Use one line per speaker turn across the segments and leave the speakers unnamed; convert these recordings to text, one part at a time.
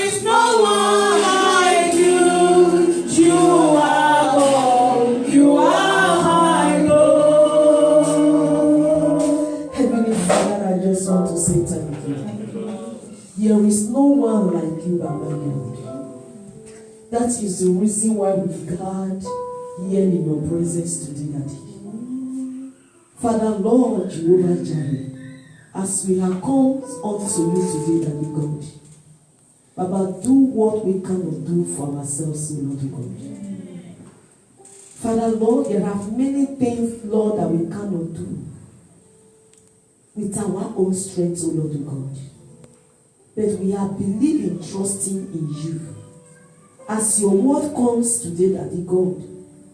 is no one like you. You are God. You are my God. Heavenly Father, I just want to say thank you. There is no one like you, Baba God. That is the reason why we gathered here in your presence today, Daddy. Father, Lord, Jehovah Jireh, as we have come unto you today, Daddy God, Baba, do what we cannot do for ourselves, O Lord God. Father, Lord, there are many things, Lord, that we cannot do with our own strength, O Lord God. But we are believing, trusting in you. As your word comes today, Daddy God,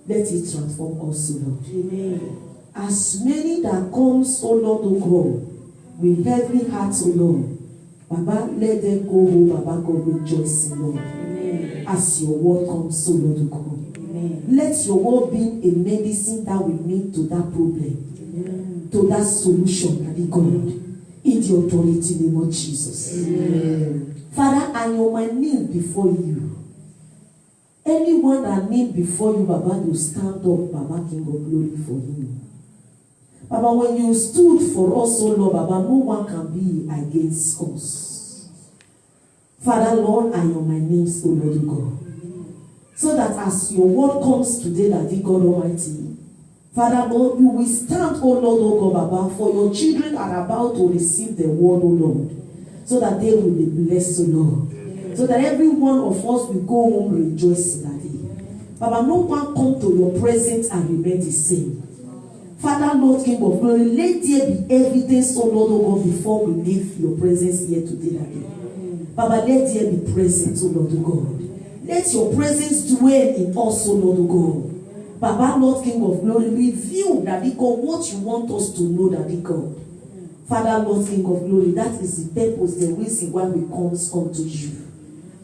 let it transform us, O Lord. Amen. As many that comes, O Lord, O God, with heavy hearts, O Lord, Baba, let them go home, Baba God, rejoicing, Lord. Amen. As your word comes, O Lord, O God. Amen. Let your word be a medicine that will meet to that problem, amen, to that solution, Daddy God, in the authority name of Jesus. Amen. Father, I am on my knees before you. Anyone that kneels before you, Baba, you stand up, Baba, King of Glory, for him. Baba, when you stood for us, oh Lord, Baba, no one can be against us. Father, Lord, I am on my knees, oh Lord God. So that as your word comes today, Daddy God Almighty, Father, Lord, you will stand, oh Lord, oh God, Baba, for your children are about to receive the word, oh Lord, so that they will be blessed, oh Lord. So that every one of us will go home rejoicing, Daddy. Baba, no one come to your presence and remain the same. Father, Lord, King of Glory, let there be evidence, oh Lord, oh God, before we leave your presence here today, Daddy. Baba, let there be presence, oh Lord, oh God. Let your presence dwell in us, oh Lord, oh God. Baba, Lord, King of Glory, reveal, Daddy God, what you want us to know, Daddy God. Father, Lord, King of Glory, that is the purpose, the reason why we come unto you.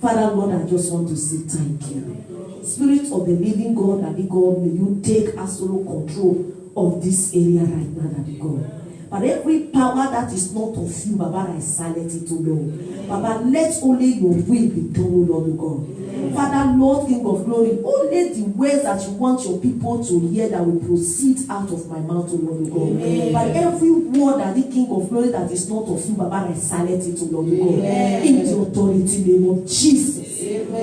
Father, Lord, I just want to say thank you. Spirit of the living God, Daddy God, may you take absolute control of this area right now, Daddy God. But every power that is not of you, Baba, I silence it, O Lord. Baba, let only your will be done, O Lord God. Father, Lord, King of Glory, only the words that you want your people to hear that will proceed out of my mouth, O Lord God. But every word that the King of Glory that is not of you, Baba, I silence it, O Lord God. In the authority name of Jesus.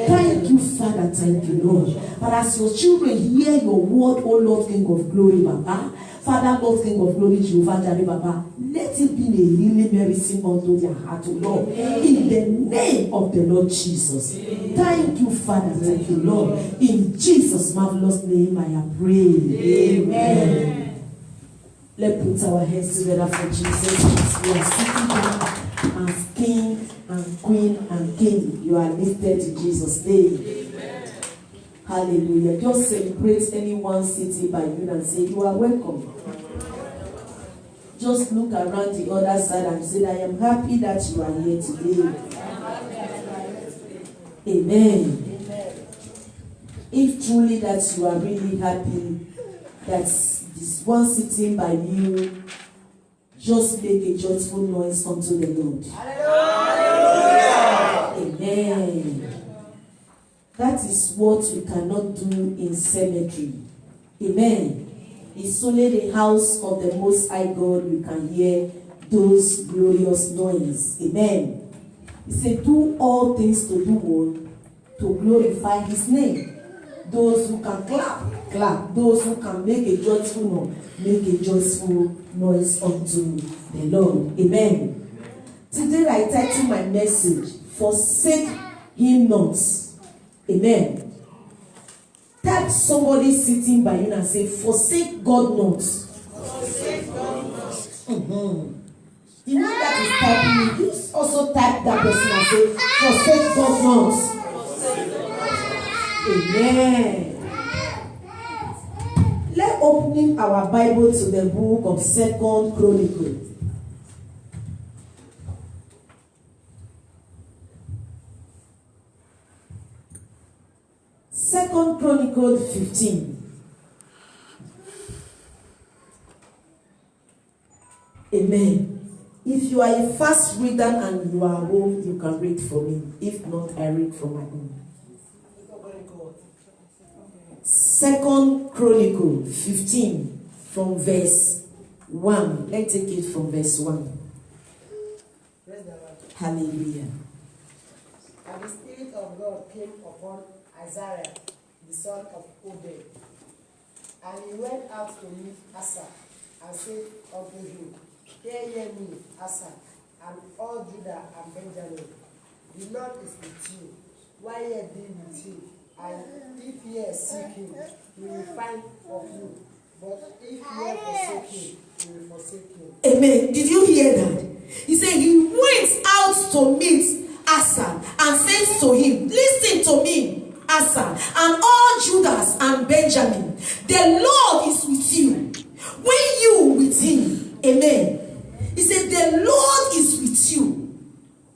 Thank you, Father. Thank you, Lord. But as your children hear your word, O Lord, King of Glory, Baba, Father, Lord, King of Glory, Jehovah Jireh, Baba, let it be a healing medicine unto their heart, O Lord. In the name of the Lord Jesus. Thank you, Father. Thank you, Lord. In Jesus' marvelous name, I have prayed. Amen. Let's put our hands together for Jesus. As we are sitting down as King and Queen and King, you are lifted in Jesus' name. Hallelujah. Just celebrate anyone sitting by you and say, you are welcome. Just look around the other side and say, I am happy that you are here today. Amen. If truly that you are really happy that this one sitting by you, just make a joyful noise unto the Lord. Amen. That is what we cannot do in cemetery. Amen. It's only the house of the Most High God we can hear those glorious noises. Amen. He said, do all things to do what? To glorify his name. Those who can clap, clap. Those who can make a joyful noise, make a joyful noise unto the Lord. Amen. Today I title my message, Forsake him not. Amen. Tap somebody sitting by you and say, forsake God not. Forsake God not. The one that is typing, you also type that person and say, forsake God not. Amen. Let's open our Bible to the book of 2 Chronicles. 2 Chronicles 15. Amen. If If you are a fast reader and you are home, you can read for me. If not, I read from my own. 2 Chronicles 15 from verse 1. Let's take it from verse 1. Hallelujah.
And the Spirit of God came upon Isaiah, the son of Oded. And he went out to meet Asa, and said unto him, Hear ye me, Asa, and all Judah and Benjamin. The Lord is with you. Why ye be with you? And if ye seek him, he will find of you. But if ye forsake him, he will forsake you.
Amen. Did you hear that? He said he went out to meet Asa and says to him, listen to me, Asa, and all Judah and Benjamin. The Lord is with you. When you with him, amen. He said the Lord is with you.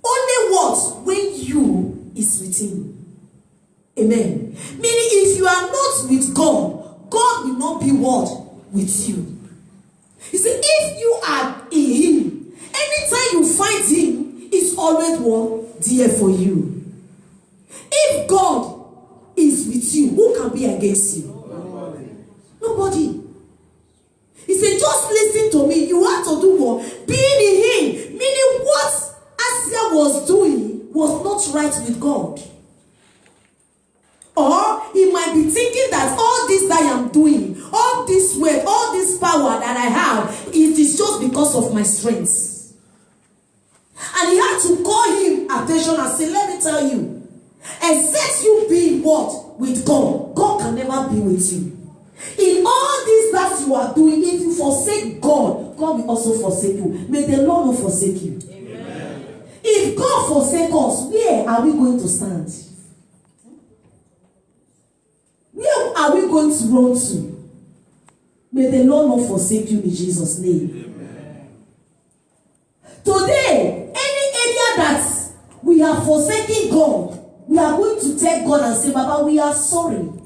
Only what? When you is with him. Amen. Meaning if you are not with God, God will not be what? With you. He said if you are in him, anytime you find him, it's always what? Dear for you. If God is with you, who can be against you? Nobody. He said, just listen to me. You have to do what? Being in him. Meaning what Asa was doing was not right with God. Or he might be thinking that all this that I am doing, all this weight, all this power that I have, it is just because of my strength. And he had to call him attention and say, let me tell you, except you be what? With God. God can never be with you. In all this that you are doing, if you forsake God, God will also forsake you. May the Lord not forsake you. Amen. If God forsake us, where are we going to stand? Where are we going to run to? May the Lord not forsake you in Jesus' name. Amen. Today, any area that we are forsaking God, we are going to take God and say, Baba, we are sorry.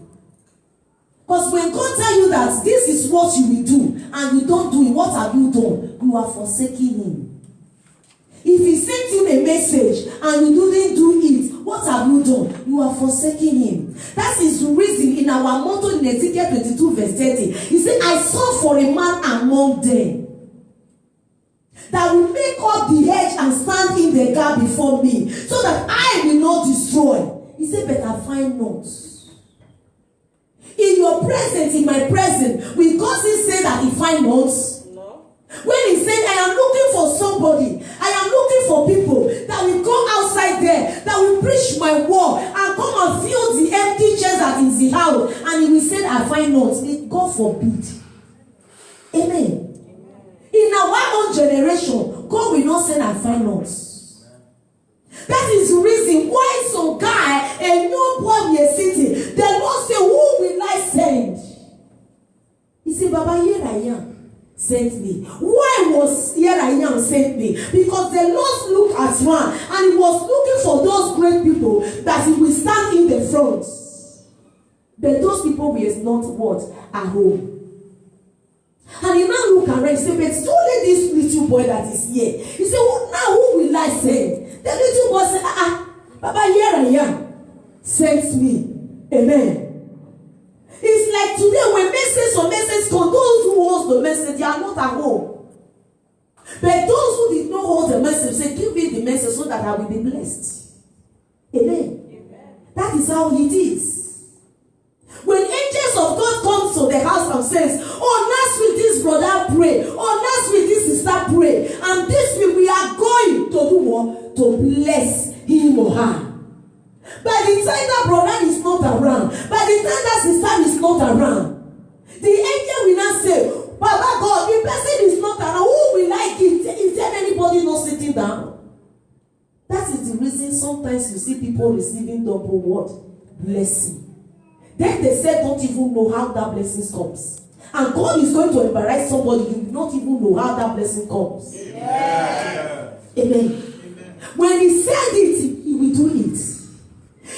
Because when God tells you that this is what you will do, and you don't do it, what have you done? You are forsaking him. If he sent you a message and you didn't do it, what have you done? You are forsaking him. That is the reason in our motto in Ezekiel 22 verse 30, he said, I sought for a man among them that will make up the hedge and stand in the gap before me, so that I will not destroy. He said, but I find not. In your presence, in my presence, will God say that he find not? No. When he said, I am looking for somebody, I am looking for people that will go outside there, that will preach my word and come and fill the empty chairs that is the house, and he will say, I find not. God forbid. Amen. In our own generation, God will not say, I find not. That is the reason why some guy, a new boy we are sitting, the Lord say, who will I send? He said, Baba, here I am, sent me. Why was here I am sent me? Because the Lord looked at one, and he was looking for those great people that he will stand in the front. But those people were not what? At home. And he now look around and say, but it's only this little boy that is here. He said, well, now who will I send? The little boy said, Baba, here I am. Send me. Amen. It's like today when message or message come, those who hold the message, they are not at home. But those who did not hold the message say, give me the message so that I will be blessed. Amen. Amen. That is how it is. When angels of God come to the house and says, oh, last week this brother prayed, oh, last week this sister prayed, and this week we are going to do what? To bless him or her. By the time that brother is not around, by the time that sister is not around, the angel will not say, Baba God, the person is not around, who will I give? Is there anybody not sitting down? That is the reason sometimes you see people receiving double what? Blessing. Then they said, don't even know how that blessing comes. And God is going to embarrass somebody, you do not even know how that blessing comes. Amen. Amen. Amen. When he said it, he will do it.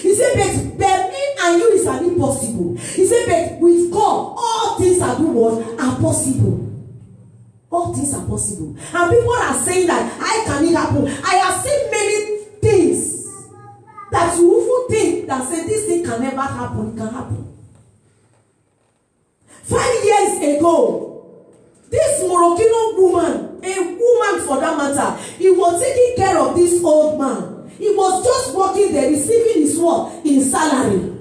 He said, but me and you is an impossible. He said, but with God, all things are possible. All things are possible. And people are saying that I can it happen? I have seen many things that you even think that say this thing can never happen. It can happen. 5 years ago, this Moroccan woman, a woman for that matter, he was taking care of this old man. He was just working there, receiving his what? His salary.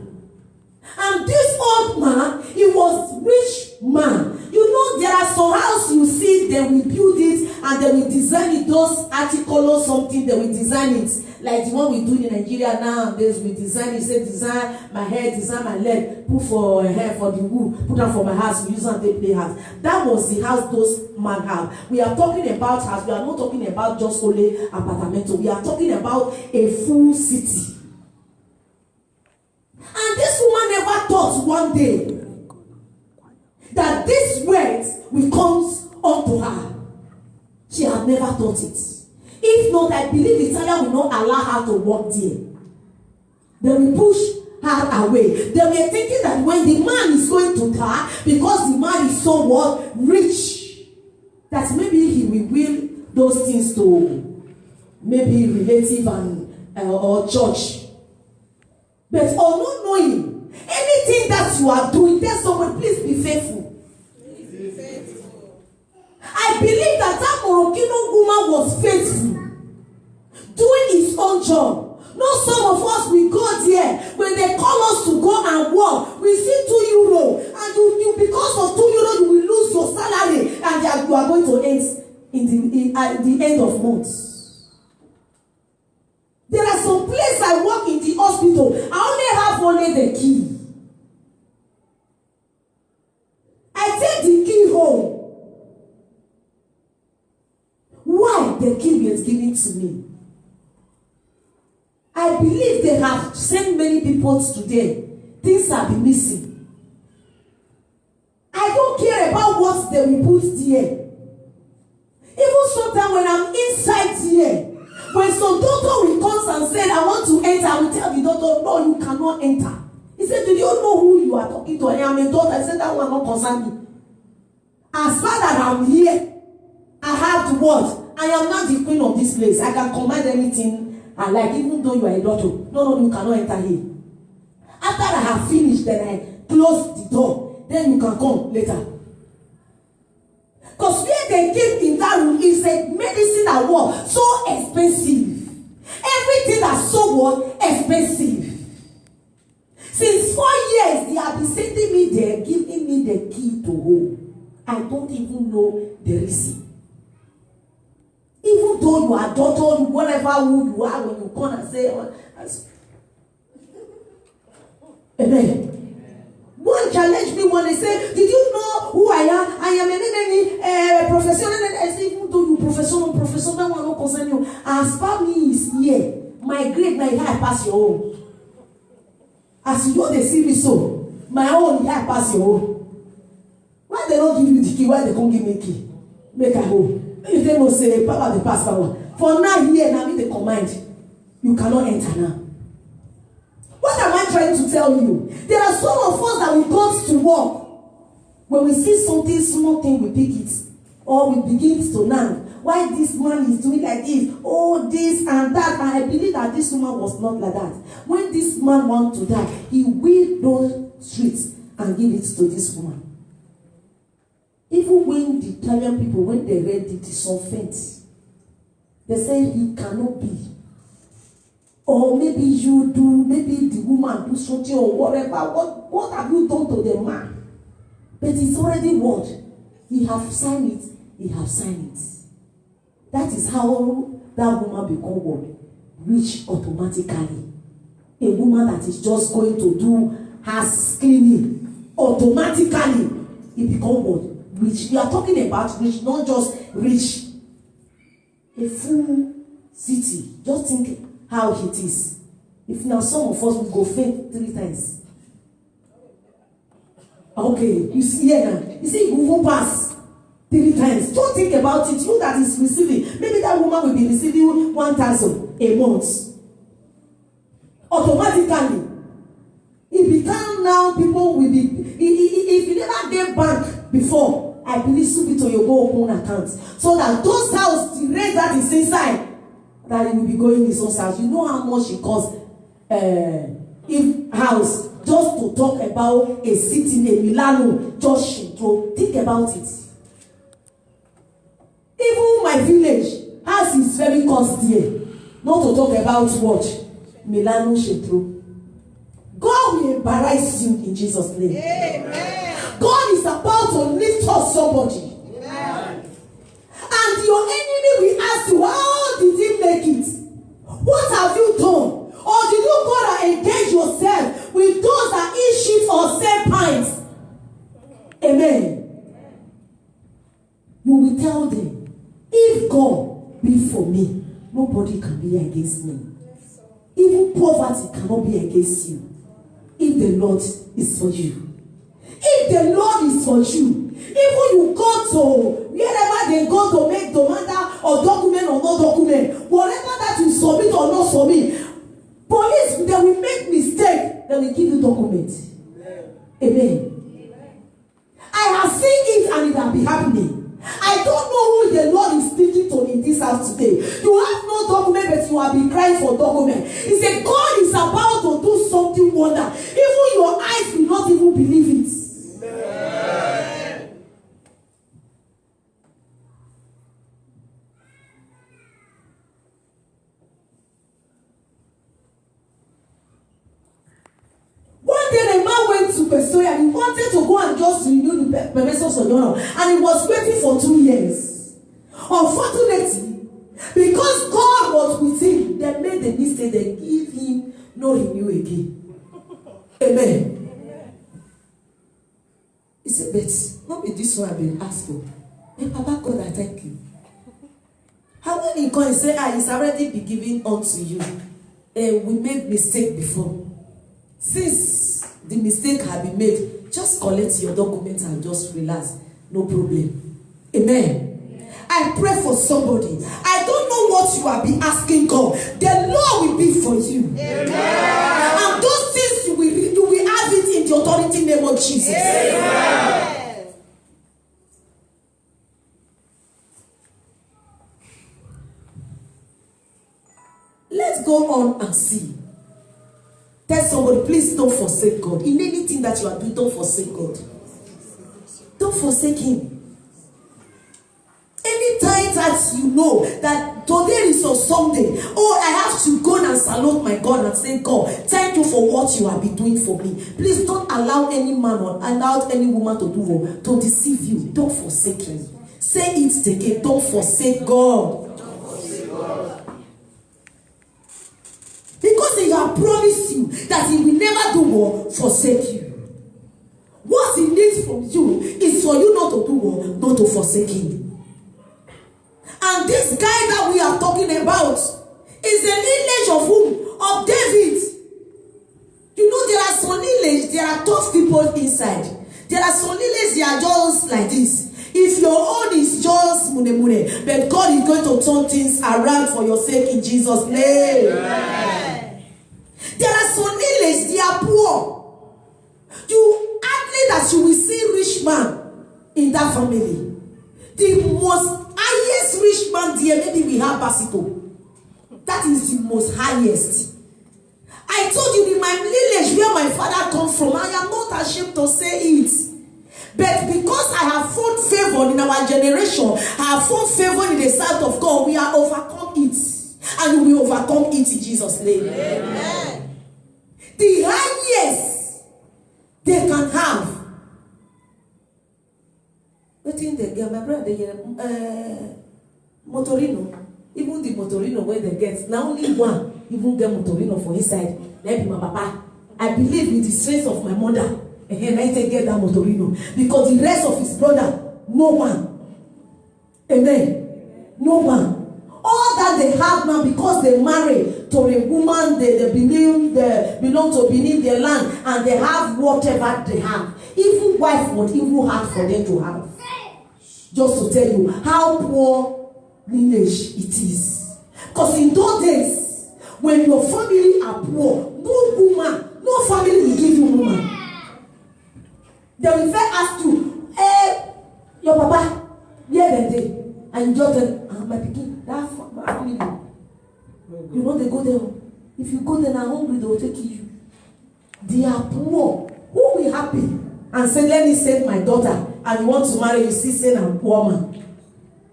And this old man, he was rich man. You know, there are some houses you see, they will build it and they will design it, those article or something, they will design it. Like the one we do in Nigeria nowadays, we design it, say design my head, design my leg, put for hair for the wood, put down for my house, we use and they play house. That was the house those man have. We are talking about house, we are not talking about just only apartment, we are talking about a full city. And this woman never thought one day that this wealth will come unto her. She had never thought it. If not, I believe the Italian will not allow her to walk there. They will push her away. They were thinking that when the man is going to die, because the man is so what? Rich, that maybe he will will those things to maybe relative and or church. But or not knowing anything that you are doing, tell someone, please be faithful.
Be faithful.
I believe that Moroccan woman was faithful, doing his own job. No, some of us we go there when they call us to go and work. We see €2, and you because of €2 you will lose your salary, and you are going to end at the end of months. There are some places I work in the hospital. I only have the key. I take the key home. Why the key was given to me? I believe they have sent many people today. Things have been missing. I don't care about what they will put there. Even sometimes when I'm inside here, when some doctor will come and say, I want to enter, I will tell the doctor, no, you cannot enter. He said, do you know who you are talking to? I am a doctor. I said, that will not concern me. As far as I'm here, I have the word. I am not the queen of this place. I can command anything I like, even though you are a doctor. No, you cannot enter here. After I have finished, then I close the door. Then you can come later. Because where they came in that room is a medicine that was so expensive. Everything that's so what? Expensive. Since 4 years, they have been sending me there, giving me the key to home. I don't even know the reason. Even though you are daughter, whatever who you are, when you come and say, Amen. One challenge me when they say, did you know who I am? I am a professional. I say, even though you professional, that one not concern you. As far me is here, my grade, my high pass your own. As you know, they see me so. My own high pass your own. Why they don't give you the key? Why they can't give me key? Make a hole. You don't know, say, Papa, the pass power. For now, here, now, me the command. You cannot enter now. What am I trying to tell you? There are some of us that we go to work. When we see something, small thing, we pick it. Or we begin to learn. Why this man is doing like this? Oh, this and that. And I believe that this woman was not like that. When this man wants to die, he will those streets and give it to this woman. Even when the Italian people, when they read it, it's offended. They say he cannot be. Or maybe you do, maybe the woman do something or whatever. What have you done to the man? But it's already what? He have signed it. He have signed it. That is how that woman become what? Rich automatically. A woman that is just going to do house cleaning. Automatically, he become what? Rich. We are talking about rich, not just rich. A full city. Just think how it is. If now some of us will go faint 3 times. Okay, you see here now. You see, you won't pass 3 times. Don't think about it. You that is receiving, maybe that woman will be receiving 1,000 a month. Automatically. It become now people will be. If you never get bank before, I believe soon to your go open account so that those house the rent that is inside that he will be going his own house. You know how much it costs if house just to talk about a city name, Milano, just Shinto. Think about it. Even my village house is very costly. Not to talk about what? Milano, Shinto. God will embarrass you in Jesus' name. Amen. God is about to lift up somebody. Amen. And your enemy will ask you, how did he make it? What have you done? Or did you go and engage yourself with those that eat shit or sell pints? Amen. You will tell them, if God be for me, nobody can be against me. Even poverty cannot be against you. If the Lord is for you. If the Lord is for you, even you go to wherever they go to make demand or document or no document, whatever that you submit or not submit, police, they will make mistake, they will give you document. Amen. I have seen it and it will be happening. I don't know who the Lord is speaking to in this house today. You have no document, but you have been crying for document. He said, God is about to do something wonder. Even your eyes will not even believe it. Amen. One day the man went to Pesoya and he wanted to go and just renew the permission sojourner, and he was waiting for 2 years. Unfortunately, because God was with him, they made the mistake, they give him no renew again. Amen. He said, but not be this one I've been asked for. Hey, Papa God, I thank you. How when he come and say, it's already been given unto you. We made mistake before. Since the mistake had been made, just collect your documents and just relax. No problem. Amen. I pray for somebody. I don't know what you have been asking God. The Lord will be for you. Amen. And those things you will have it in the authority name of Jesus. Amen. Let's go on and see. Tell somebody, please don't forsake God. In anything that you are doing, don't forsake God. Don't forsake Him. Anytime that you know that today is a Sunday, I have to go and salute my God and say, God, thank you for what you have been doing for me. Please don't allow any man or allow any woman to deceive you. Don't forsake Him. Say it again. Don't forsake God. Don't forsake God. Because He has promised you that He will never do what? Forsake you. What He needs from you is for you not to do what? Not to forsake Him. And this guy that we are talking about is the lineage of whom? Of David. You know, there are some lineage, there are tough people inside. There are some lineage, they are just like this. If your own is just mune, but God is going to turn things around for your sake in Jesus' name. Amen. There are some lineage, they are poor. You hardly that you will see rich man in that family. The most highest rich man there, maybe we have Basito. That is the most highest. I told you in my lineage where my father comes from, I am not ashamed to say it. But because I have found favor in our generation, I have found favor in the sight of God, we are overcome it. And we will overcome it in Jesus' name. Amen. The highest they can have. What in they get, my brother, Motorino. Even the Motorino where they get, now only one even get Motorino for inside. Let be my papa. I believe with the strength of my mother. And I take get that Motorino. Because the rest of his brother, no one. Amen. No one. All that they have now, because they marry to a woman, they belong to beneath their land, and they have whatever they have. Even wife would even hard for them to have. Just to tell you how poor lineage it is. Because in those days, when your family are poor, no woman, no family will give you woman. They will first ask you, your papa, where they? And you just tell, my pikin, that family. You know they go there. If you go there and hungry, they will take you. They are poor. Who will happy and say, let me save my daughter, and you want to marry, you see, say, I'm poor man.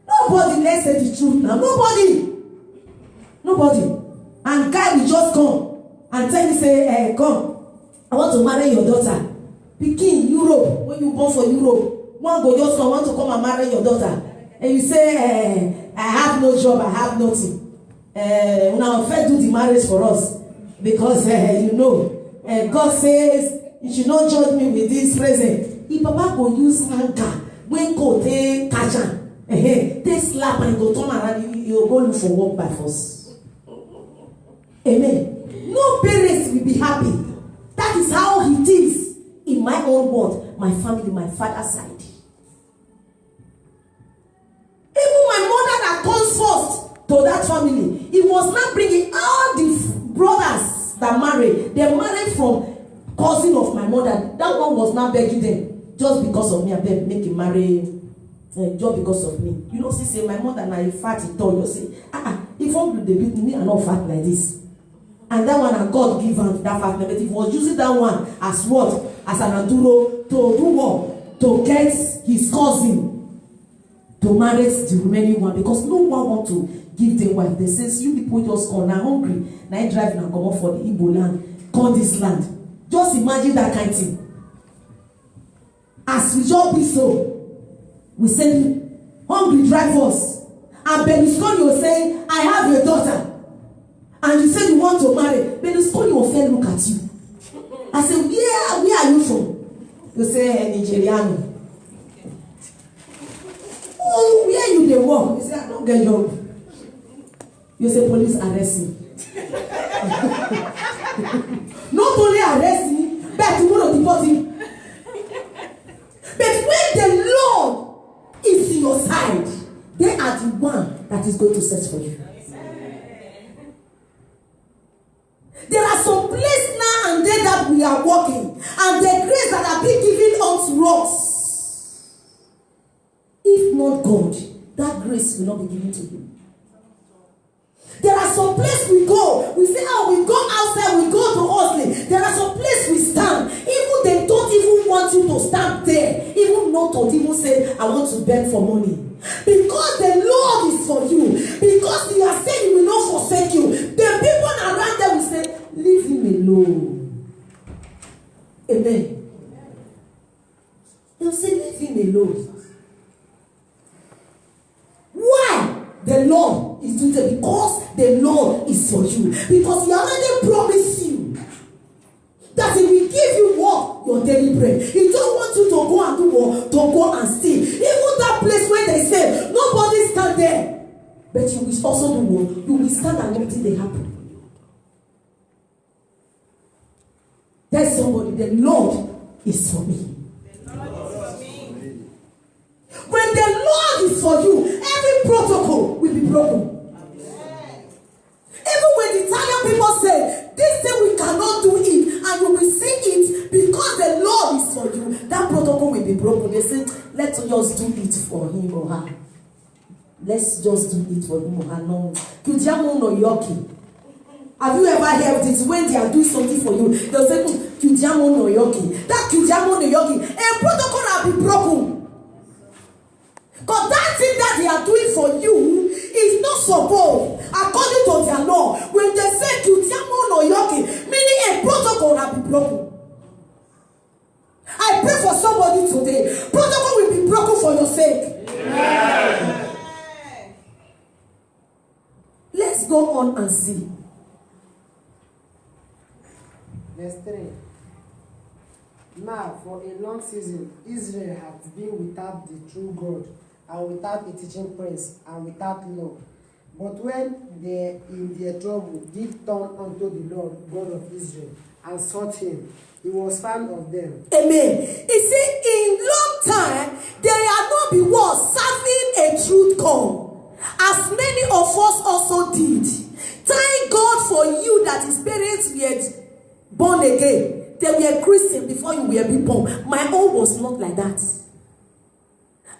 Nobody, let's say the truth now. Nobody. And guy will just come and tell you, say, hey, come, I want to marry your daughter. Pikin, Europe, when you born for Europe, one go just come, want to come and marry your daughter. And you say, I have no job, I have nothing. Now, first do the marriage for us. Because, you know, God says, you should not judge me with this present. If Papa go use anger, when go take catch am, take slap and go turn around, you go look for work by force. Amen. No parents will be happy. That is how it is in my own world, my family, my father's side. Even my mother that comes first to that family, it was not bringing all the brothers that married. They married from cousin of my mother. That one was not begging them just because of me. I beg make him marry just because of me. You know, she say my mother now fat it all. You say, if I'm the beat me, I'm not fat like this. And that one, and God give her that fat. But he was using that one as what? As an aduro to do what? To get his cousin to marry the remaining one, because no one want to give them wife. They say, you people just come now hungry. Now I drive and come up for the Igbo land. Call this land. Just imagine that kind of thing. As we just be so, we send hungry drivers. And Berlusconi will say, I have a daughter. And you say you want to marry. Berlusconi will fair look at you. I say, yeah, where are you from? You say, Nigeriano. Oh, where you they work? You say, I don't get job. You say, police arrest me. Not only arrest me, but you want to deport him. But when the Lord is in your side, they are the one that is going to search for you. There are some places now and then that we are walking, and the grace that are being given unto us. If not God, that grace will not be given to you. There are some places we go. We say, we go outside, we go to Osley. There are some places we stand. Even they don't even want you to stand there. Even not to even say, I want to beg for money. Because the Lord is for you. Because He has said He will not forsake you. The people around them will say, leave Him alone. Amen. They'll say, leave Him alone. Why? The Lord is doing it because the Lord is for you. Because He already promised you that He will give you what? Your daily bread. He don't want you to go and do what? To go and steal. Even that place where they say nobody stand there. But you will also do what? You will stand and nothing they happen. There's somebody, the Lord is for me. When the Lord is for you, every protocol will be broken. Even when the Italian people say, this thing we cannot do it, and you will see it because the Lord is for you, that protocol will be broken. They say, let's just do it for him or her. Let's just do it for him or her. No. Kudiamo no yoki. Have you ever heard this? When they are doing something for you, they'll say, Kudiamo no yoki. That Kudiamo no yoki. A protocol will be broken. Because that thing that they are doing for you is not supposed, according to their law. When they say Kudiamo no yoki, meaning a protocol will be broken. I pray for somebody today. Protocol will be broken for your sake. Yeah. Let's go on and see.
Verse 3. Now, for a long season, Israel had been without the true God, and without a teaching priest, and without law. But when they, in their trouble, did turn unto the Lord, God of Israel, and sought him, He was found of them.
Amen. You see, in long time, there are not be was serving a truth God, as many of us also did. Thank God for you that His parents were born again. They were Christian before you were born. My own was not like that.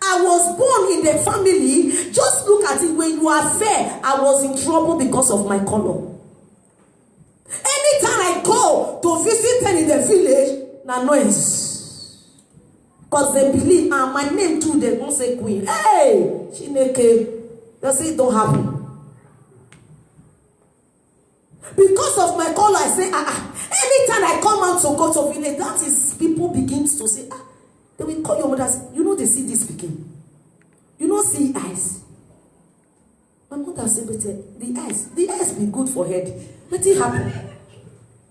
I was born in the family. Just look at it. When you are fair, I was in trouble because of my color. Anytime I go to visit them in the village, na noise. Because they believe, my name too, they won't say queen. Hey, Chineke. They say it don't happen. Because of my color, I say, anytime I come out to go to village, that is, people begin to say, they will call your mothers. You know they see this speaking. You know see eyes. My mother said, the eyes be good for head. What it happen?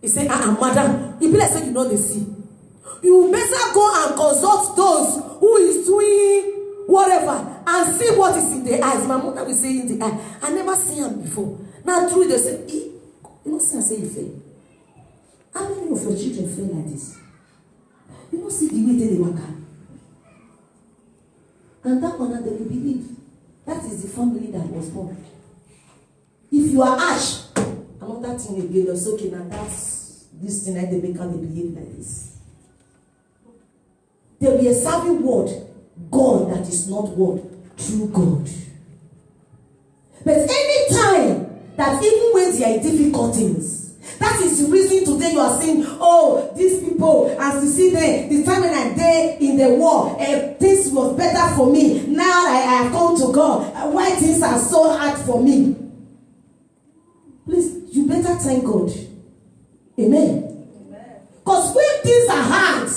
He said, madam, if like say you know they see. You better go and consult those who is doing whatever and see what is in the eyes. My mother will say in the eye. I never see him before. Now through they say, you know, see I say you fail. How many of your children fail like this? You don't see the way they work out. And that one they will believe. That is the family that was born. If you are ash, another thing again, it's okay, now that's this thing that they make they behave like this. There will be a serving word, God that is not word, true God. But any time that even when there are difficult things, that is the reason today you are saying, oh, these people, as you see there, the time when I did in the war, things was better for me. Now I have come to God. Why things are so hard for me? Please, you better thank God. Amen. Because when things are hard,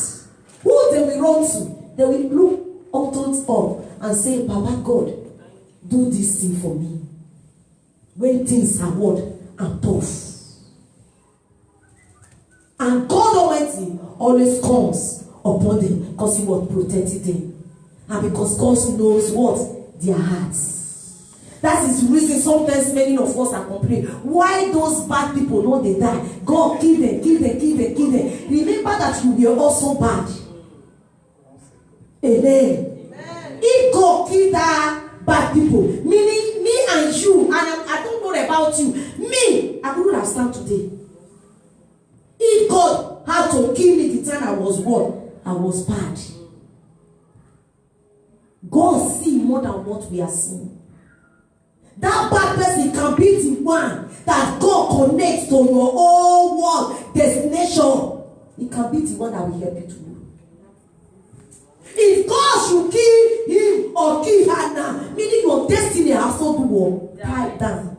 who they will run to? They will look up and say, Baba God, do this thing for me. When things are hard and tough. And God Almighty always comes upon them because He was protecting them. And because God knows what? Their hearts. That is the reason sometimes many of us are complaining. Why those bad people know they die? God, kill them. Remember that you were also bad. Amen. If God killed that bad people, meaning me and you, and I don't know about you, me, I wouldn't have stand today. If God had to kill me the time I was born, I was bad. God sees more than what we are seeing. That bad person can be the one that God connects to your own world destination. It can be the one that will help you to move. If God should kill him or kill her now, meaning your destiny has not been tied down.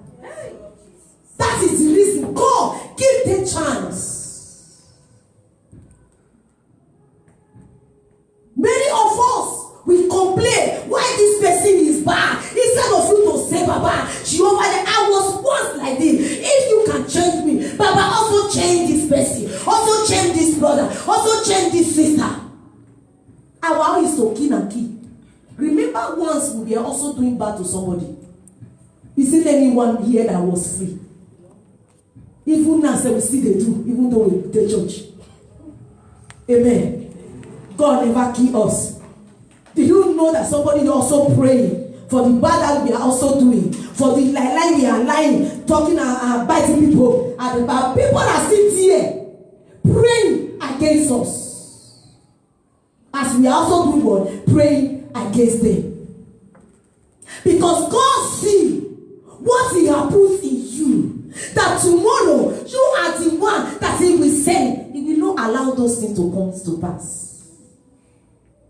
That is the reason God give the chance. Many of us, we complain why this person is bad. Instead of you to say, Baba, Jehovah, I was once like this. If you can change me, Baba, also change this person. Also change this brother. Also change this sister. Our own is to kill and kill. Remember once we were also doing bad to somebody. Isn't anyone here that was free? Even now, we see they do, even though we the church. Amen. God never kill us. Do you know that somebody also praying for the bad that we are also doing? For the lie we are lying, talking and biting people. And about people are sitting here praying against us. As we are also doing what? Praying against them. Because God see what He has put in you. That tomorrow you are the one that He will send. He will not allow those things to come to pass.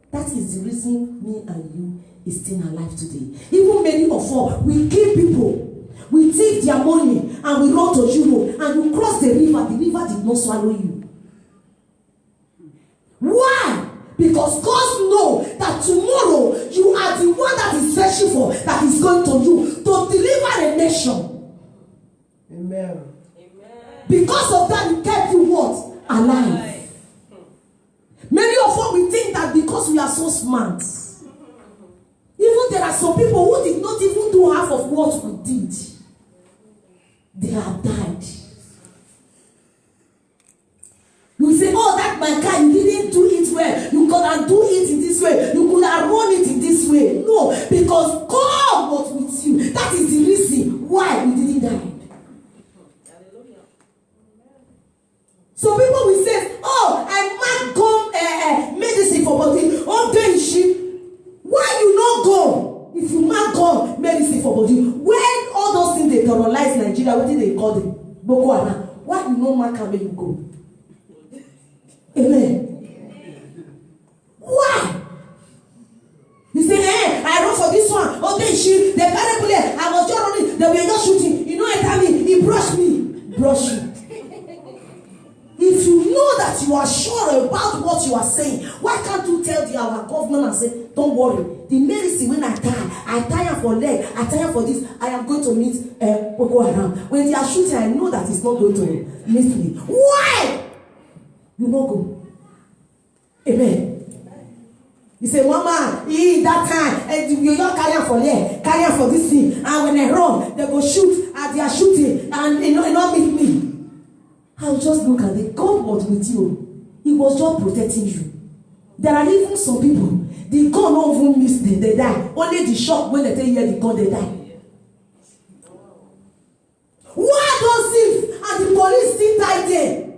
That is the reason me and you is still alive today. Even many of us, we kill people. We take their money and we run to Europe and you cross the river. The river did not swallow you. Why? Because God knows that tomorrow you are the one that is searching for, that is going to you to deliver a nation.
Amen.
Because of that, He kept you what? Alive. Many of us, we think that because we are so smart. Even there are some people who did not even do half of what we did. They have died. You say, oh, that my car, you didn't do it well. You could have do it in this way. You could have run it in this way. No, because God was with you. That is the reason why we didn't die. So people will say, oh, I might come medicine for body. Okay, she. Why you what did they call them? Boko Haram. Why you no man can make you go? Amen. Why? You say, hey, I run for this one. Okay, she, the carry bullet. I was just running. They were just shooting. You know what I mean? He brushed me. Brush you. If you know that you are sure about what you are saying, why can't you tell our government and say, don't worry, the medicine when I tire for leg, I tire for this, I am going to meet Boko Haram. When they are shooting, I know that it's not going to meet me. Why? You not go. Amen. You say, Mama, that time, you don't carry for leg, carry for this thing, and when I run, they go shoot, and they are shooting, and they not meet me. I'll just look at it. God was with you. He was just protecting you. There are even some people, the gun not even miss them, they die. Only the shock when they hear the gun, they die. Why those thieves and the police still die there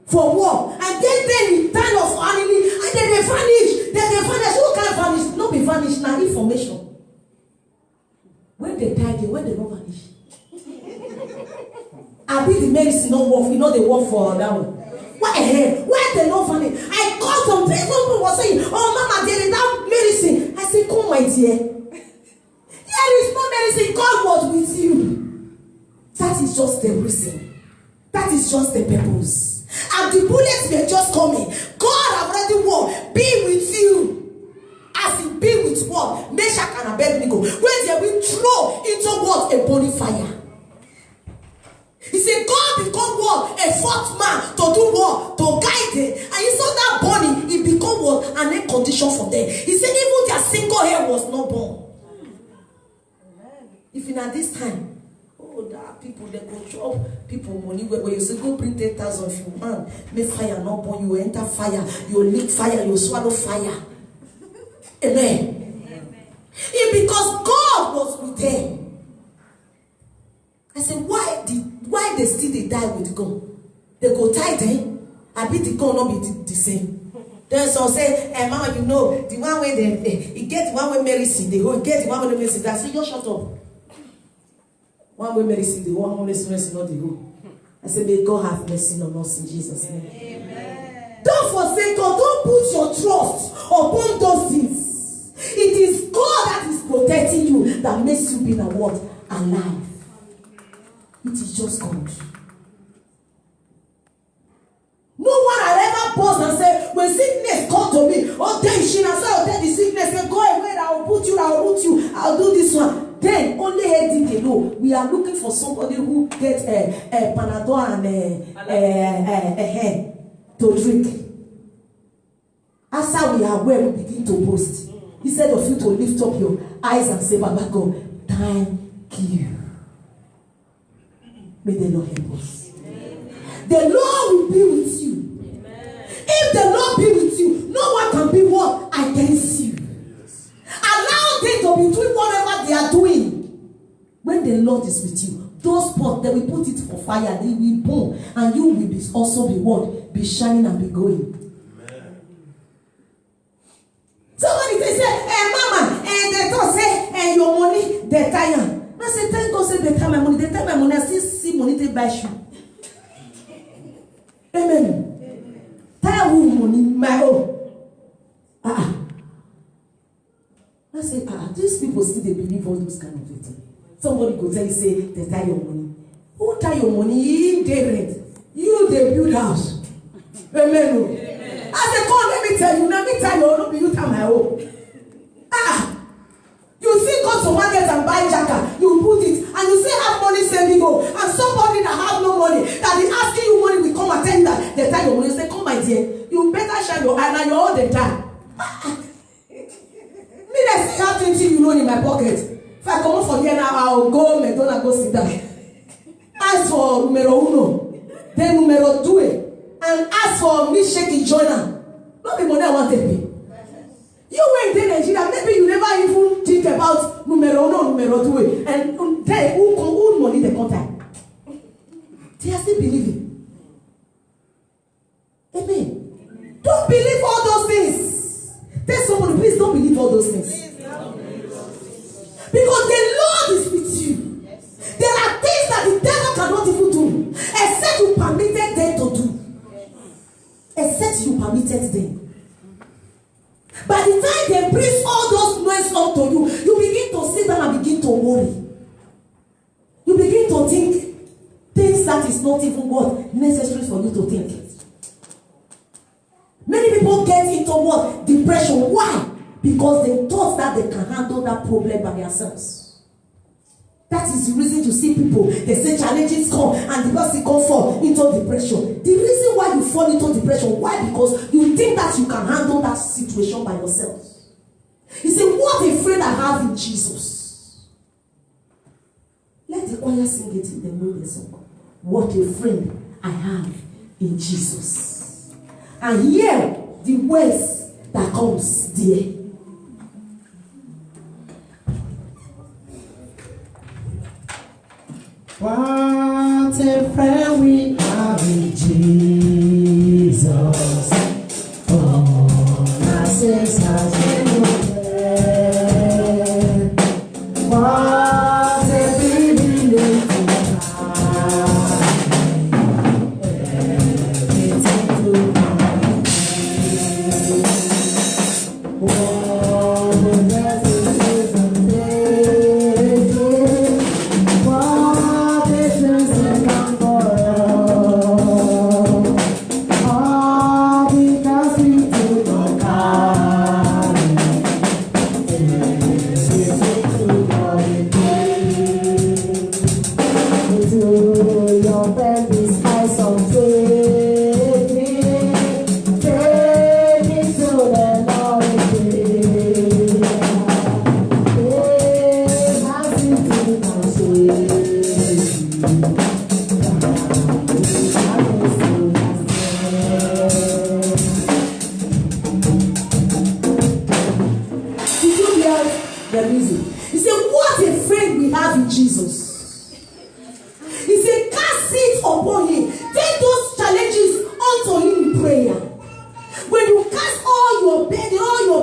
for war? And then in time of enemy, and then they vanish. Then they vanish. Who can't vanish? Not be vanished now. Information. When they die, when they don't vanish. I think the medicine don't work. You know they work for that one. Why they not funny? I called some people who were saying, oh Mama, there is that medicine. I said, come my dear. There is no medicine. God was with you. That is just the reason. That is just the purpose. And the bullets were just coming. God already won. Be with you. As he be with what? Meshach and Abednego. When they will throw into what? A burning fire. He said, God become what? A fourth man to do what? To guide it. And he saw that body, it become what? An air condition for them. He said, even their single hair was not born. If in at this time, oh, there are people that go chop people money where you say, go bring 10,000 if you want. Make fire not born. You enter fire, you lick fire, you swallow fire. Amen. It's because God was with them. I said, why they still they die with the gun? They go tie them. I beat the gun not be the same. Then some say, hey, Mama, you know, the one way he get one way medicine, they go get the one way medicine. I say, just shut up. One way medicine, the one way medicine, not the whole. I say, may God have mercy on us in Jesus' name. Amen. Don't forsake God. Don't put your trust upon those things. It is God that is protecting you that makes you be in a world alive. It is just God. No one had ever paused and said, when sickness come to me, oh, then she and say, oh, then the sickness will go away, I will put you, I'll do this one. Then only headache they know. We are looking for somebody who gets Panadol and to drink. After we are where we begin to boast. Instead of you to lift up your eyes and say, Baba God, thank you. May the Lord help us. Amen. The Lord will be with you. Amen. If the Lord be with you, no one can be what? Against you. Yes. Allow them to be doing whatever they are doing. When the Lord is with you, those pots, they will put it for fire, they will burn, and you will be also be what? Be shining and be going. Amen. Somebody they say, hey Mama, and they don't say, hey, your money, they tire. I say, thank God, say they take my money. They take my money. I still see money to buy shoe. Amen. Tell who money, my own. I say, these people still they believe all those kind of things. Somebody go tell you, say, they tie your money. Who tie your money? You they rent. You they build house. Amen. Amen. I say, come, let me tell you. Let me tell you, not be you tie my own. You see, go to market and buy jacket, you put it, and you say have money saving go, and somebody that have no money, that is asking you money, will come attend that. They tell your money, say, come my dear, you better shine your eye, now you're all the time. Me, they see how 20 euro in my pocket. If I come up from here now, I'll go McDonald's, go sit down. Ask for numero uno, then numero two, and ask for me shaking joiner. Not the money I want to pay. You went in Nigeria, maybe you never even think about numero uno, numero two, and then who money the contact. They are still believing. Amen. Don't believe all those things. Tell somebody, please don't believe all those things. Because the Lord is with you. There are things that the devil cannot except you permitted them. By the time they bring all those noise up to you, you begin to sit down and begin to worry. You begin to think things that is not even what necessary for you to think. Many people get into what? Depression. Why? Because they thought that they can handle that problem by themselves. That is the reason you see people, they say challenges come and the person can fall into depression. The reason why you fall into depression, why? Because you think that you can handle that situation by yourself. You say, what a friend I have in Jesus. Let the choir sing it in the know the song. What a friend I have in Jesus. And hear the words that comes there.
What a friend we have in Jesus. Oh, my sins has been forgiven. What a privilege to have everything to be. Oh, the blessings and days. What is this come for us? All because we do not carry everything to God in praise. Into your belly's eyes of faith, faith into the Lord in praise. Faith has been to my soul.
Did you hear the reason? He said, what a friend we have in Jesus. He said, cast it upon him. Take those challenges unto him in prayer. When you cast all your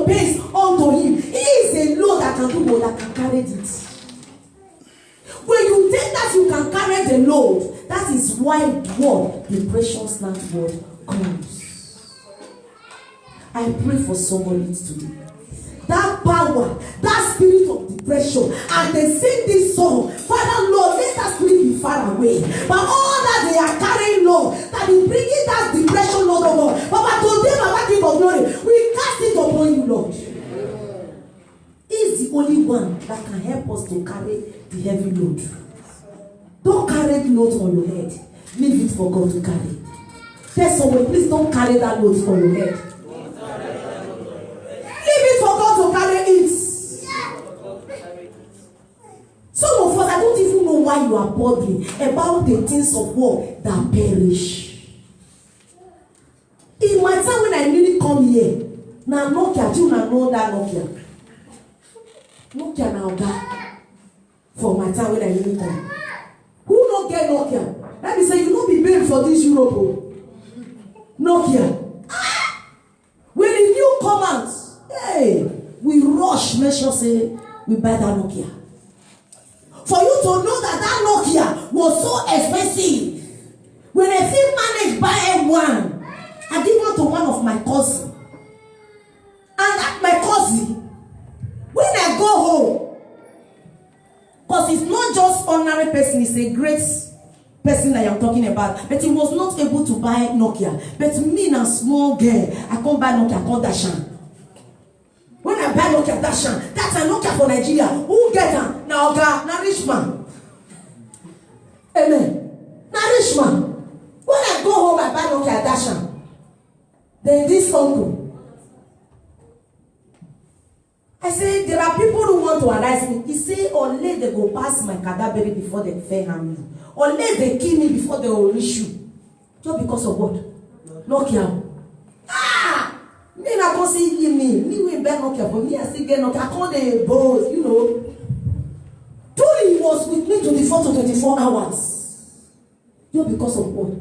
pains unto him, he is a Lord that can do what, that can carry it. When you think that you can carry the load, that is why what depression's not word comes. I pray for somebody today. That power, that spirit of depression, and they sing this song, Father Lord, let that spirit be far away. But all that they are carrying, Lord, that is bringing that depression, Lord, oh Lord. But today, Baba King of Glory, we cast it upon you, Lord. He is the only one that can help us to carry the heavy load. Don't carry the load on your head. Leave it for God to carry. Tell someone, please don't carry that load on your head. Leave it for God to carry it. Some of us, I don't even know why you are bothering about the things of war that perish. In my time when I really come here, now Nokia, do you know that Nokia? Nokia now that for my time when I really come. Who not get Nokia? Let me say, you not be paid for this Europe. Nokia. When the new come out, hey, we rush, make sure say we buy that Nokia. For you to know that that Nokia was so expensive. When I still managed buy one, I give one to one of my cousins. And that my cousin, when I go home, because it's not just ordinary person, it's a great person that I'm talking about, but he was not able to buy Nokia. But me, a small girl, I can't buy Nokia, I can't Dashan. When I buy Nokia Dashan, that's a Nokia for Nigeria. Who get her? Now, na rich man. Amen. Na rich man. When I go home, I buy Nokia Dashan. Then this uncle, I say, there are people who want to harass me. He say, unless they go pass my cadaver before they fair harm me. Unless they kill me before they will reach you. Just because of what? Nokia. Me na go see me. Me will bear Nokia for me. I still get Nokia. I call the boss, you know. Truly, he was with me 24 to 24 hours. Just because of what?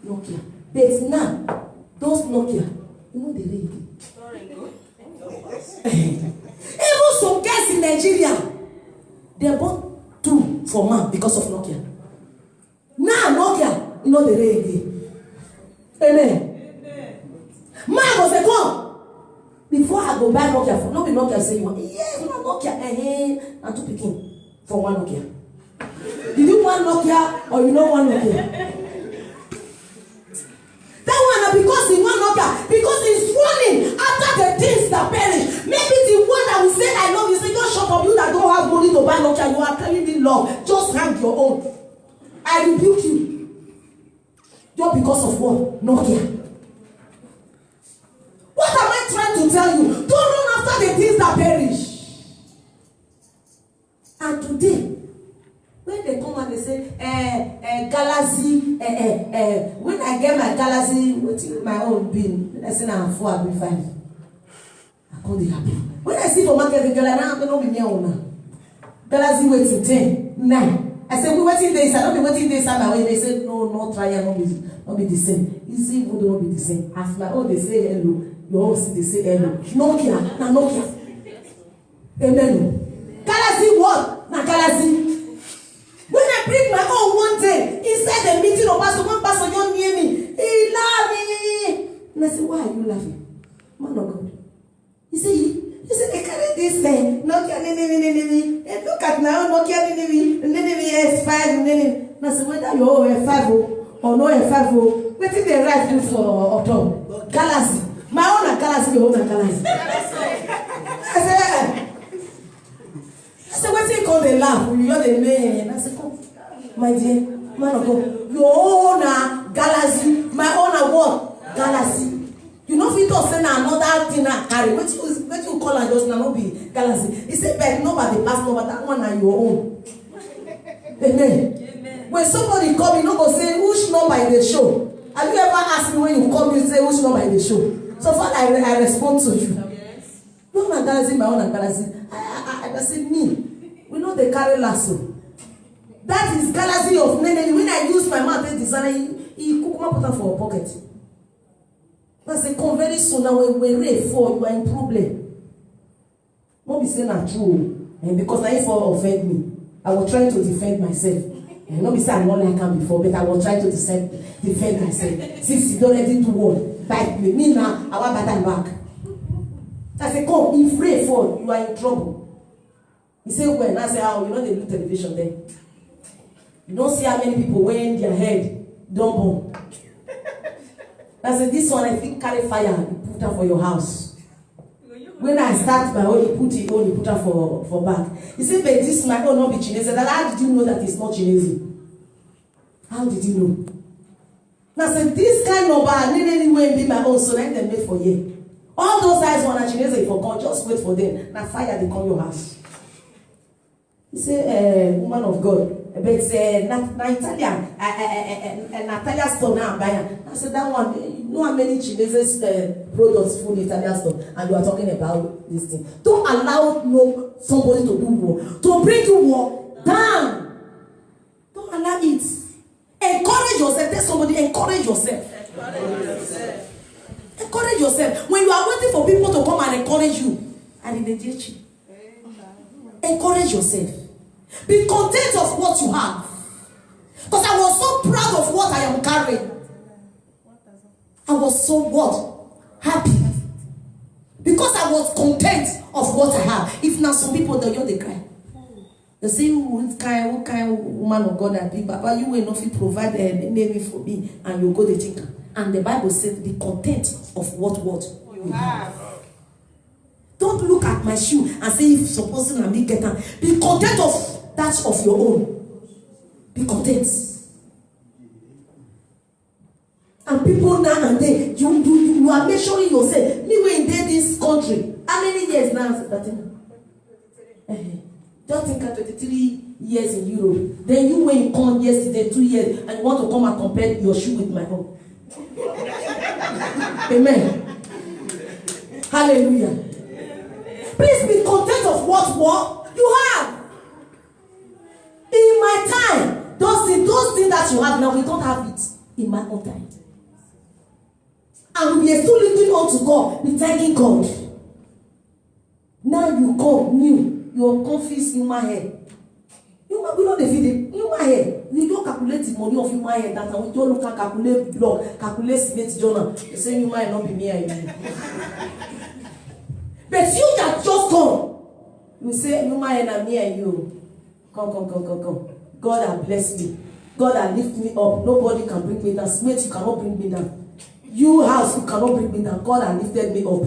Nokia. But now, those Nokia, you know they read. Even some guys in Nigeria, they bought 2 for man because of Nokia. Now Nokia, you know the read. Amen. go buy Nokia for. No be Nokia say you want. Yes, na Nokia. And two picking for one Nokia. Did you want Nokia or you don't want Nokia? That one because he want Nokia, because he's running after the things that perish. Maybe the one that will say I love you, say just shut up. You that don't have money to buy Nokia, you are telling me love. Just hang your own. I rebuke you. Just because of what? Nokia. What am I trying to tell you? Don't run after the things that perish. And today, when they come and they say, Galaxy, when I get my Galaxy, what my own bin, I say I'm 4, I'll be 5. I call the happy. When I see for market, the girl, I don't be near owner. Galaxy waiting 10, 9. I say, we waiting days, I don't be waiting days, and they say, no, try and not be the same. You see, we don't be the same. As my own, they say hello. Your own, they say hello. Nokia, na Nokia. Amen. Galaxy what? Na Galaxy. When I bring my own one day, inside the meeting of pastor, one pastor don't near me. He laughed me. And I said, why are you laughing? Man of God. He said, they carry this thing. Nokia, and look at my own Nokia, S5, and I said, whether you own F5 or no F5, what did they write you for Autumn? Galaxy. My own Galaxy, your own Galaxy. I said, what do you call the laugh? You're the man. I said, come, my dear, man of God, your own Galaxy, my own what? Galaxy. You know, if you don't send another thing, carry. What you call and just not be Galaxy. He said, but nobody pass over that one are your own. Amen. When somebody come, you don't go say, which number in the show? Have you ever asked me when you come, you say, which number in the show? So far, I respond to you. Yes. Your own Galaxy, my own Galaxy. I said, me. We know they carry lasso. That is Galaxy of Nene. When I use my mouth, he cook my put for a pocket. I say, come very soon. Now when we for you are in problem. Won't be saying that true. And because I for offend me, I will try to defend myself. And not be saying I'm not like him before, but I will try to defend myself. Since you don't let it do what, bite me now, I want battle back. I say, come, if pray for you are in trouble. He said, when I say, oh, you know they do television there. You don't see how many people wearing their head don't bomb. I said, this one I think carry fire, you put her for your house. When I start my own, you put her for back. He said, but this my own not be Chinese. I said, how did you know that it's not Chinese? How did you know? And I said, this kind of bar, anyway be my own, so let them wait for you. All those guys want a Chinese for God, just wait for them. Now fire, they come your house. He said, woman of God, but na Italian, Natalia store now buying. I said, that one, you know how many Chinese products full Italian store, and you are talking about this thing. Don't allow somebody to do war, to bring you war down. Don't allow it. Encourage yourself. Tell somebody, encourage yourself. Encourage yourself. When you are waiting for people to come and encourage you, and they did you. Encourage yourself. Be content of what you have. Because I was so proud of what I am carrying. I was so what? Happy. Because I was content of what I have. If not, some people they cry. They say, what kind of woman of God I be? Papa, you will not provide a name for me, and you go to think. And the Bible says, be content of what you have. Don't look at my shoe and say, if supposing I me get them. Be content of that of your own. Be content. And people now and then, you are measuring yourself. Me when in this country, how many years now? Just think at 23 years in Europe. Then you went come yesterday, 2 years, and you want to come and compare your shoe with my own. Amen. Hallelujah. Please be content of what you have. In my time, those things that you have now, we don't have it in my own time. And we are still looking on to God, be thanking God. Now you come new. Your confused human head. We don't defeat it. Human head. We don't calculate the money of human head. That we don't look at calculate blood, calculate cement journal. You say human head not be me and you. But you that just come, you say, no man and me and you. Come. God has blessed me. God has lifted me up. Nobody can bring me down. Smith, you cannot bring me down. You house, you cannot bring me down. God has lifted me up.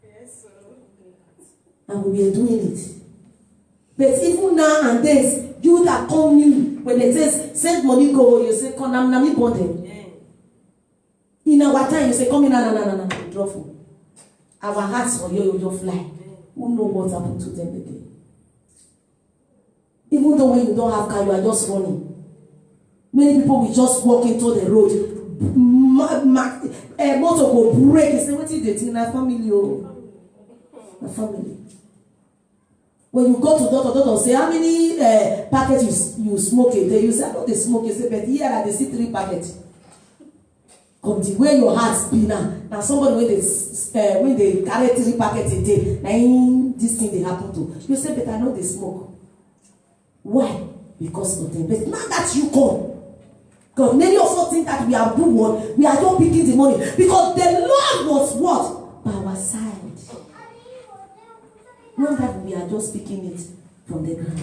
Yes, sir.
And we are doing it. But even now and then, you that come new, when they say send money go, you say come na me bonded. In our time, you say come in na drop phone. Our hearts for you just fly. Who know what happened to them again? Even though when you don't have car, you are just running. Many people will just walk into the road. Motor will break. You say, what is it in a family? A family. When you go to doctor say, how many packets you smoke a day? You say, I know they smoke. You say, but here they see 3 packets. Come the way your heart be now. Now somebody when they carry 3 packets a day, now this thing they happen to. You say, but I know they smoke. Why? Because of them. But now that you come, because many of us think that we are doing what? We are not picking the money. Because the Lord was what? By our side. Not that we are just picking it from the ground.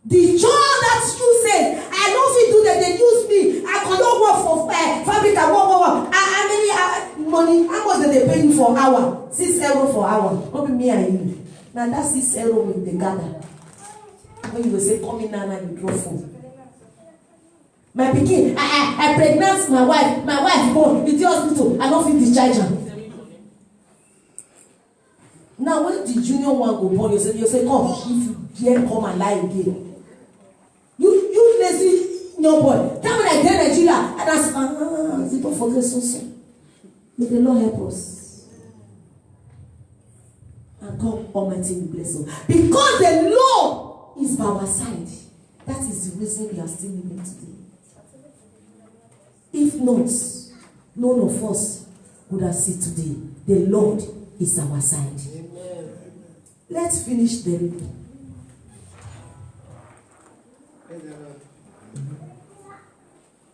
The job that you say, I don't feel do that they use me. I cannot work for fabric and work. How many money? How much did they pay you for an hour? 6 euros for an hour. Not me and you. Now that's 6 euros with the gather. When you will say, come in now and you draw phone. My pikin, I pregnant my wife. My wife born in the hospital. I don't feel discharge her. Now when the junior one go born, you say, come, if you dare come and lie again. You lazy young boy. That when I get Nigeria, and that's people forget so soon. May the Lord help us. And God Almighty will bless us. Because the Lord is by our side. That is the reason we are still living today. If not, none of us would have seen today. The Lord is our side. Amen. Let's finish the reading.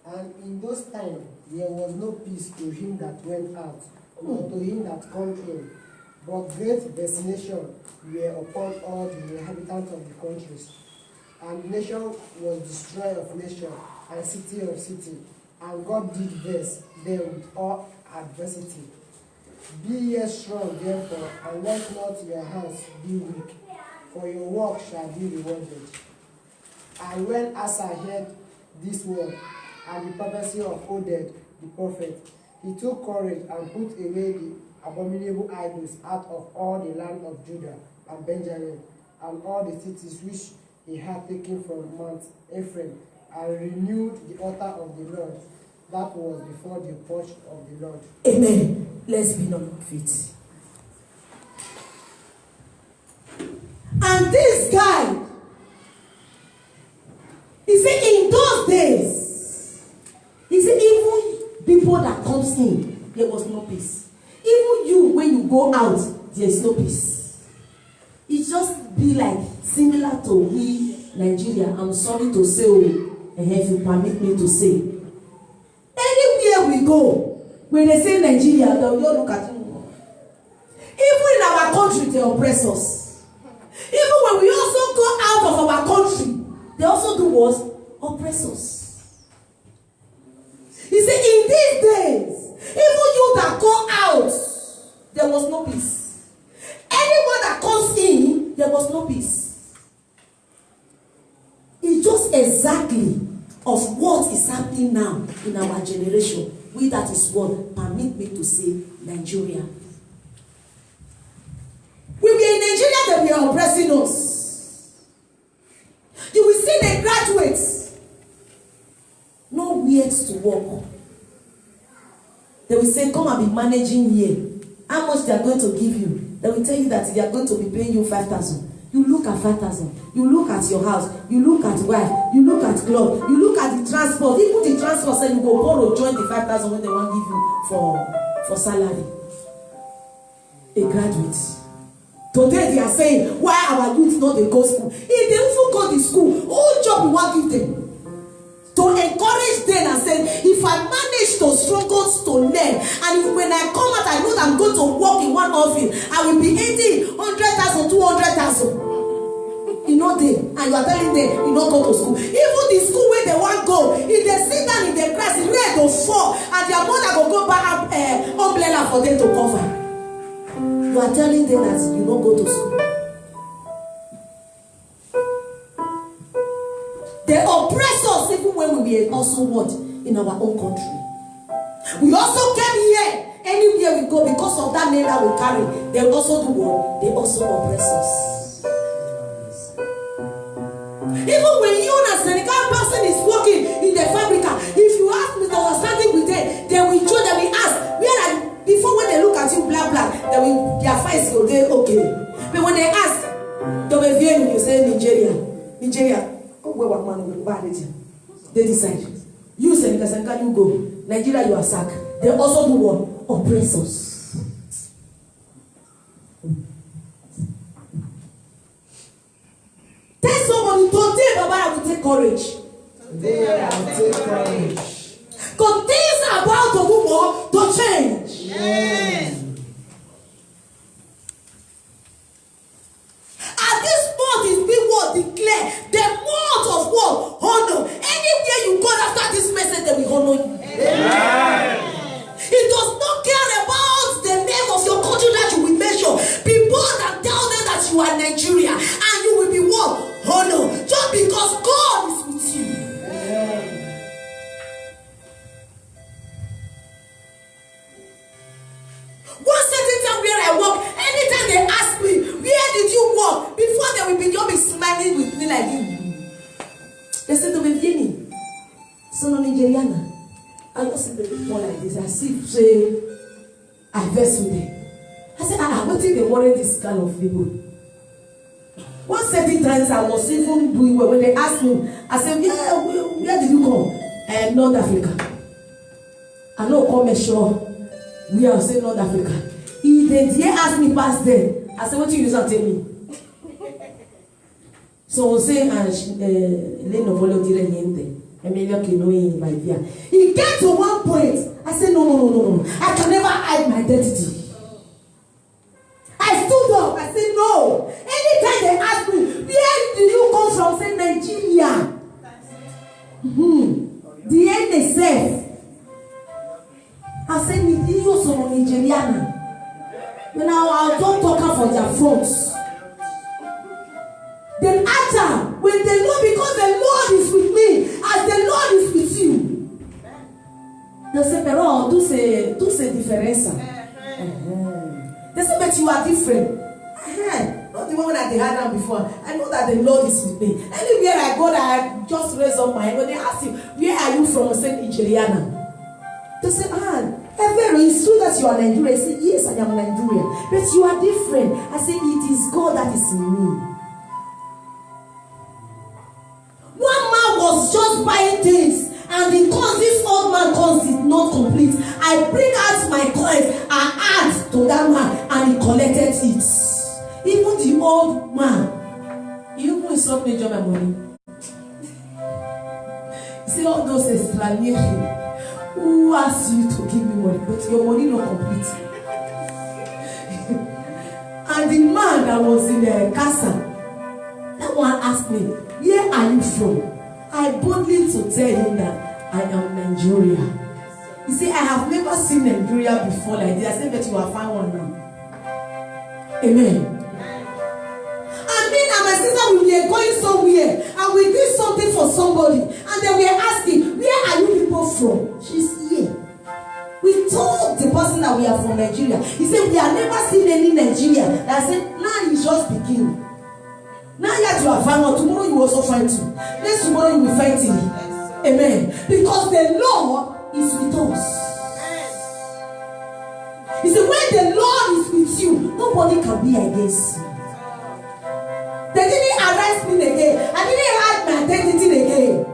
And in those times there was no peace to him that went out, nor to him that come in, but great vexation were upon all the inhabitants of the countries. And nation was destroyed of nation, and city of city. And God did vex them with all adversity. Be ye strong, therefore, and let not your hands be weak, for your work shall be rewarded. And when Asa heard this word, and the prophecy of Oded the prophet, he took courage and put away the abominable idols out of all the land of Judah and Benjamin, and all the cities which he had taken from Mount Ephraim, and renewed the altar of the Lord that was before the porch of the Lord.
Amen. Let's be on our feet. And this guy, he said, in those days, he said, even people that comes in, there was no peace. Even you, when you go out, there is no peace. It just be like similar to we Nigeria. I'm sorry to say, if you permit me to say, anywhere we go, when they say Nigeria, they'll look at you. Even in our country, they oppress us. Even when we also go out of our country, they also do what? Oppress us. He said, in these days, even you that go out, there was no peace. Anyone that comes in, there was no peace. It's just exactly of what is happening now in our generation. We that is what permit me to say Nigeria. We were in Nigeria, that we are oppressing us. You will see the graduates nowhere to work. They will say, come and be managing here. How much they are going to give you? They will tell you that they are going to be paying you 5,000. You look at 5,000. You look at your house. You look at wife. You look at club. You look at the transport. Even the transport say you go borrow join the 5,000 when they want to give you for salary. A graduate. Today they are saying, why our youth not they go school? If they even go to school, whole job we want give them. To encourage them and say, if I manage to struggled to learn. And if, when I come out, I know that I'm going to work in one office. I will be 80, 100,000, 200,000. You know they, and you are telling them you don't go to school. Even the school where they want go, if they sit down in the class, it's where they fall, and their mother will go buy umbrella for them to cover. You are telling them that you don't go to school. They oppress us even when we were also what in our own country. We also came here. Anywhere we go, because of that name that we carry, they also do what? They also oppress us. Even when you as a Senegal person is working in the fabrica, if you ask me to understanding with them, they will show, they will ask, where are, before when they look at you, blah blah, they will, their face will go okay. But when they ask, you say Nigeria, oh, where what man they decide. You Senegal, you go. Nigeria, you are sacked. They also do what? Oppress us. Tell somebody today, Baba, I will take courage.
Today I will take courage.
Because things are about to do more to change.
Yes.
At this month is being what declare the month of what? Honor. Anywhere you go after this message, they will honor you.
Amen.
It does not care about the name of your country that you will mention. Be bold and tell them that you are Nigeria, and you will be what? Honor. Just because God is with you.
Amen.
One certain time where I work, anytime they ask me, where did you work? Before they will be smiling with me like you. They said to me, Vieni, sono Nigeriana. I just see the people like this. I see, say, I verse with them. I said, what if they worry this kind of people? One certain times I was even doing well. When they asked me, I said, yeah, where did you come? North Africa. I know come and show. We are saying North Africa. If they ask me past them, I said, what do you use to tell me? So say, le no voglio dire niente. He get to one point. I said, no. I can never hide my identity. I stood up. I said, no. Anytime they ask me, where do you come from? I say, Nigeria. The NSF. I said, you sono Nigeriana. When I don't talk for their fronts. Then after, when the Lord, because the Lord is with me, as the Lord is with you, they say, pero tu se diferença. They say, but you are different. Not the one that they had done before. I know that the Lord is with me. Anywhere I go, I just raise up my hand. When they ask you, where are you from? I say, Nigeriana. They say, it's true that you are Nigerian. I say, yes, I am Nigerian. But you are different. I say, it is God that is in me. One man was just buying things, and because this old man coins is not complete, I bring out my coins and add to that man, and he collected it. Even the old man, you even stop me enjoy my money. See all those explanations. Who asked you to give me money? But your money not complete. And the man that was in the casa, that one asked me, where are you from? I boldly to tell him that I am Nigeria. You see, I have never seen Nigeria before like this. I said, but you are fine one now. Amen. And me and my sister, we were going somewhere and we did something for somebody, and then we were asking, where are you people from? She's here. We told the person that we are from Nigeria. He said, we have never seen any Nigerian. I said, now you just begin. Now yet you are fine, tomorrow you also find too. Next tomorrow you will fight him. Amen. Because the Lord is with us. He said, when the Lord is with you, nobody can be against you. They didn't arrest me again. I didn't hide my identity again.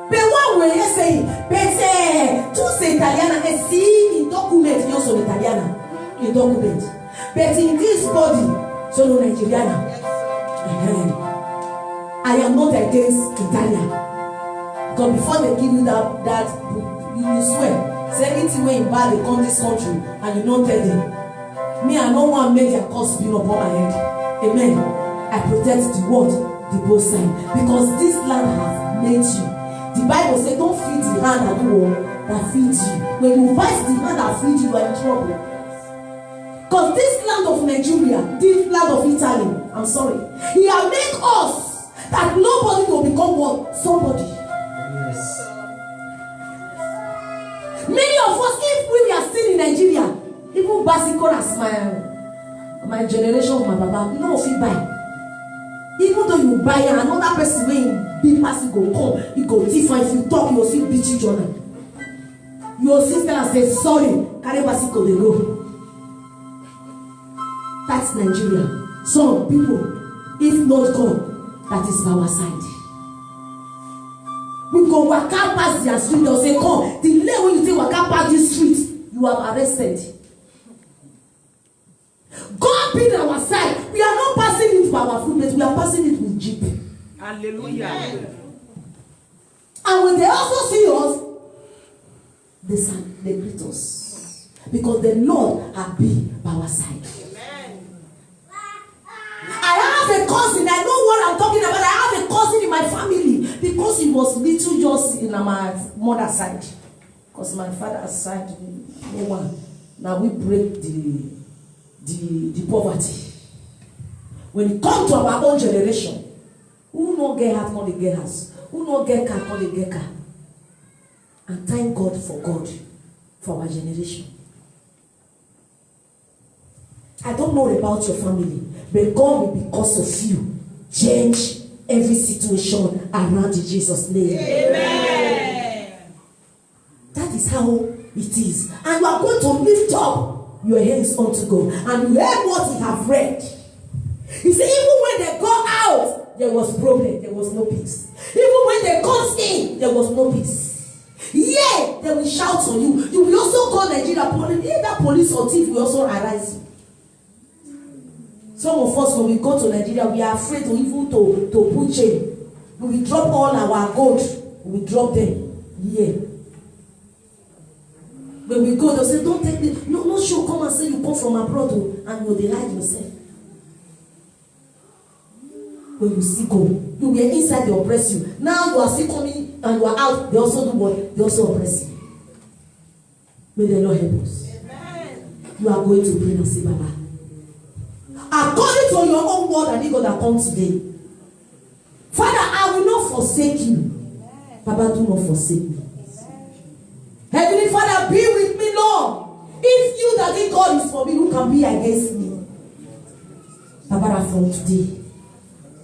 But what were you saying? But tu sei italiana, and see in document you sono italiana. In document. But in this body, sono Nigeriana. I am not against Italia. Because before they give you that you will swear. Say anything when you buy they come this country and you don't tell them. Me, I don't want to make their cost be upon my head. Amen. I protect the word, the both side. Because this land has made you. The Bible says don't feed the hand that do what that feeds you. When you bite the hand that feeds you, you are in trouble. Because this land of Nigeria, this land of Italy, I'm sorry, he has made us that nobody will become what? Somebody.
Yes.
Many of us, if we are still in Nigeria, even Basico as my generation, my baba, you know if you buy. Even though you buy another person when big person go come, you go different. If you talk, you will see beat each other. Your sister and say sorry, carry Basico they go. That's Nigeria. Some people, if not God, that is our side. We go walk out past their street, they'll say, come. The day when you say walk out past this street, you are arrested. God be on our side. We are not passing it with our foot, but we are passing it with jeep.
Hallelujah.
And when they also see us, they greet us. Because the Lord has been by our side. I have a cousin, I know what I'm talking about. I have a cousin in my family because he was little just in my mother's side. Because my father's side, no one. Now we break the poverty. When it comes to our own generation, who no get house, not get house. Who no get car, not get car. And thank God for our generation. I don't know about your family, but God will, because of you, change every situation around in Jesus' name.
Amen.
That is how it is. And you are going to lift up your hands unto God. And you heard what you have read. He said, even when they go out, there was problem, there was no peace. Even when they come in, there was no peace. Yeah, they will shout on you. You will also call Nigeria police. Yeah, that police or thief will also arise you. Some of us, when we go to Nigeria, we are afraid to even to put chain. We will drop all our gold. We will drop them. Yeah. When we go, they'll say, don't take me. No, sure, come and say you come from abroad and you'll hide yourself. When you see go, you were inside, they oppress you. Now you are still coming and you are out, they also do what? They also oppress you. May the Lord help us. Amen. You are going to pray and say, Baba, according to your own word and God that comes today, Father, I will not forsake you. Baba, do not forsake me. Heavenly Father, be with me, Lord. If you that think God is for me, who can be against me? Baba, from today,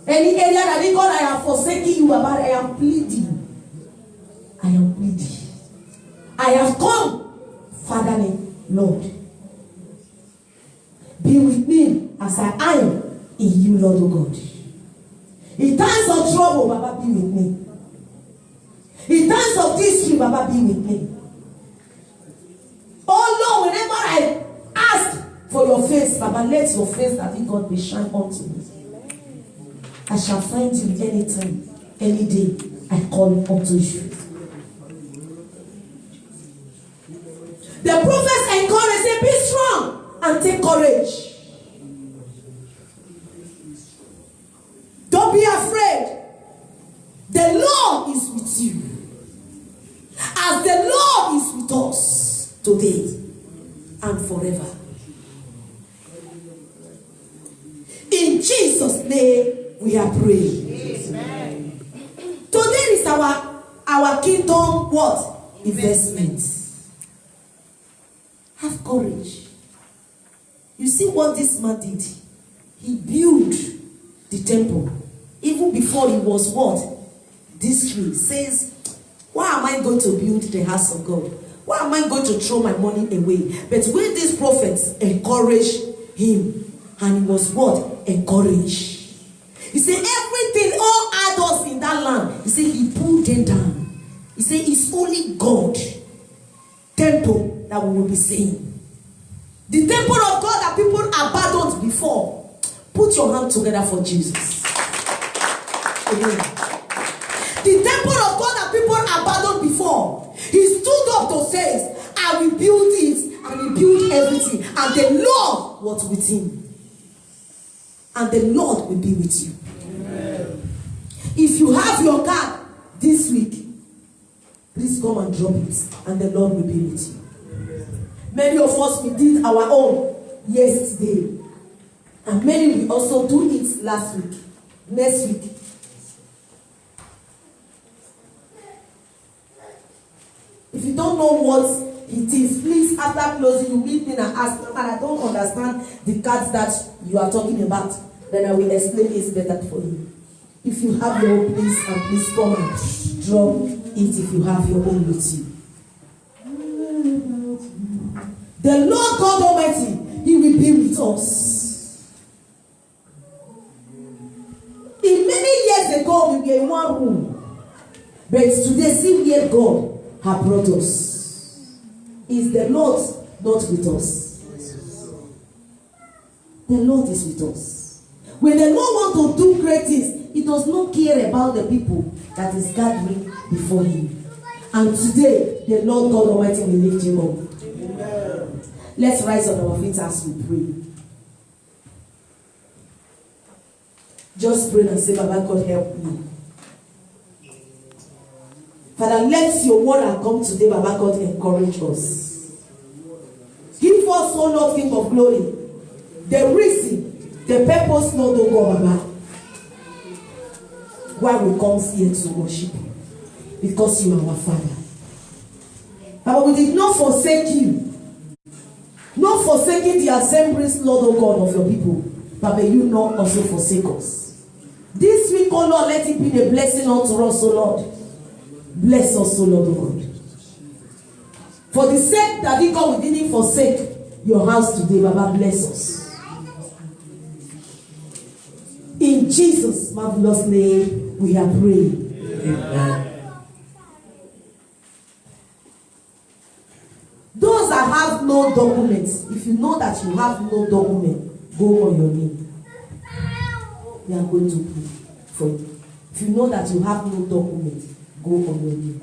any area that think God I have forsaken you, Baba, I am pleading. I am pleading. I have come, Father, Lord. Be with me as I am in you, Lord, O God. In times of trouble, Baba, be with me. In times of distress, Baba, be with me. Oh Lord, whenever I ask for your face, Baba, let your face that in God be shine unto me. I shall find you anytime, any day I call unto you. The prophets encourage, say, be strong and take courage. Don't be afraid. The Lord is with you. As the Lord is with us today and forever. In Jesus' name we are praying. Amen. Today is our kingdom what? Investment. Have courage. You see what this man did? He built the temple. Even before he was what? This tree says, why am I going to build the house of God? Why am I going to throw my money away? But when these prophets encouraged him, and he was what? Encouraged. He said, everything, all adults in that land, he said, he pulled them down. He said, it's only God temple that we will be seeing. The temple of God that people abandoned before. Put your hand together for Jesus. Amen. The temple of God that people abandoned before. He stood up to say, I
and he built it, and he built everything, and the Lord was with him, and the Lord will be with you. Amen. If you have your card this week, please come and drop it, and the Lord will be with you. Amen. Many of us, we did our own yesterday, and many will also do it last week, next week. If you don't know what it is, please, after closing, you meet me and ask, and I don't understand the cards that you are talking about, then I will explain it better for you. If you have your own, please, and please come and drop it if you have your own with you. The Lord God Almighty, He will be with us. In many years ago, we were in one room, but today, see where God has brought us. Is the Lord not with us? The Lord is with us. When the Lord wants to do great things, He does not care about the people that is gathering before Him. And today, the Lord God Almighty will lift you up. Amen. Let's rise on our feet as we pray. Just pray and say, Baba God, help me. Father, let your word that come today, Baba God, encourage us. Give us, O Lord, King of glory, the reason, the purpose, Lord, O God, Baba, why we come here to worship you. Because you are our Father. Baba, we did not forsake you. Not forsaking the assemblies, Lord, O God, of your people. But may you not also forsake us. This week, O Lord, let it be a blessing unto us, O Lord. Bless us, O Lord, O God. For the sake that God, we didn't forsake your house today, Baba, bless us. In Jesus' marvelous name, we have prayed. Amen. Those that have no documents, if you know that you have no document, go on your knee. We are going to pray for you. If you know that you have no document, go on your knee.